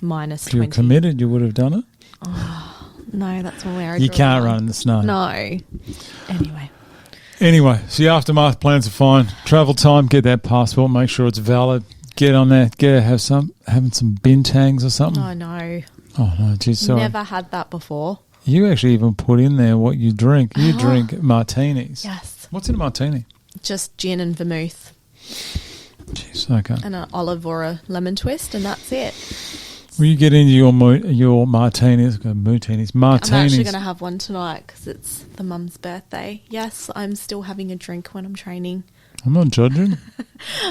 minus 20. If you were committed, you would have done it? Oh, no, that's where I You can't run in the snow. No. Anyway, so your aftermath plans are fine. Travel time, get that passport, make sure it's valid. Get on there. Having some bintangs or something. Oh, no. Oh, no, geez, sorry. Never had that before. You actually even put in there what you drink. You drink martinis. Yes. What's in a martini? Just gin and vermouth. Jeez, okay. And an olive or a lemon twist, and that's it. Will you get into your martinis? Martinis. I'm actually going to have one tonight because it's the mum's birthday. Yes, I'm still having a drink when I'm training. I'm not judging.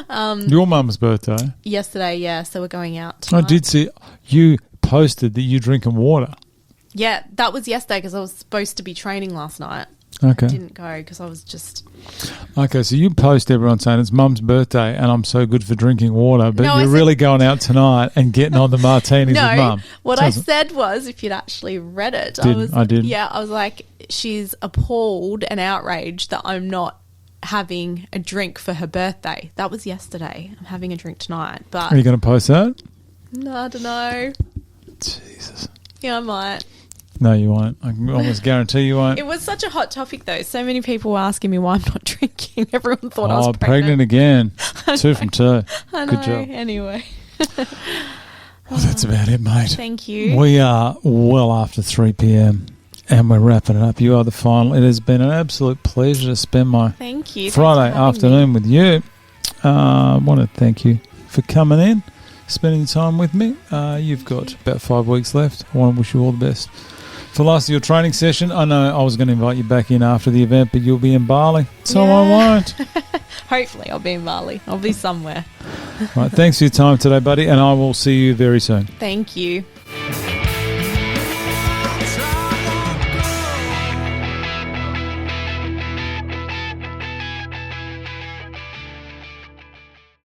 Your mum's birthday? Yesterday, yeah, so we're going out tonight. I did see you posted that you're drinking water. Yeah, that was yesterday because I was supposed to be training last night. Okay. Didn't go because I was just... Okay, so you post everyone saying it's Mum's birthday and I'm so good for drinking water, but No, I you're said- really going out tonight and getting on the martinis with No, Mum. what I said was, if you'd actually read it, I did. Yeah, I was like, she's appalled and outraged that I'm not having a drink for her birthday. That was yesterday. I'm having a drink tonight, but Are you going to post that? no, I don't know. Jesus. Yeah, I might. No, you won't. I can almost guarantee you won't. It was such a hot topic, though. So many people were asking me why I'm not drinking. Everyone thought I was pregnant again. 2 from 2. I know. Good job. Anyway. Well, that's about it, mate. Thank you. We are well after 3 p.m. and we're wrapping it up. You are the final. It has been an absolute pleasure to spend my Thank you. Friday afternoon with you. I want to thank you for coming in, spending time with me. You've got about 5 weeks left. I want to wish you all the best for the last of your training session. I know I was going to invite you back in after the event, but you'll be in Bali, so Yeah. I won't. Hopefully I'll be in Bali. I'll be somewhere. Right, thanks for your time today, buddy, and I will see you very soon. Thank you.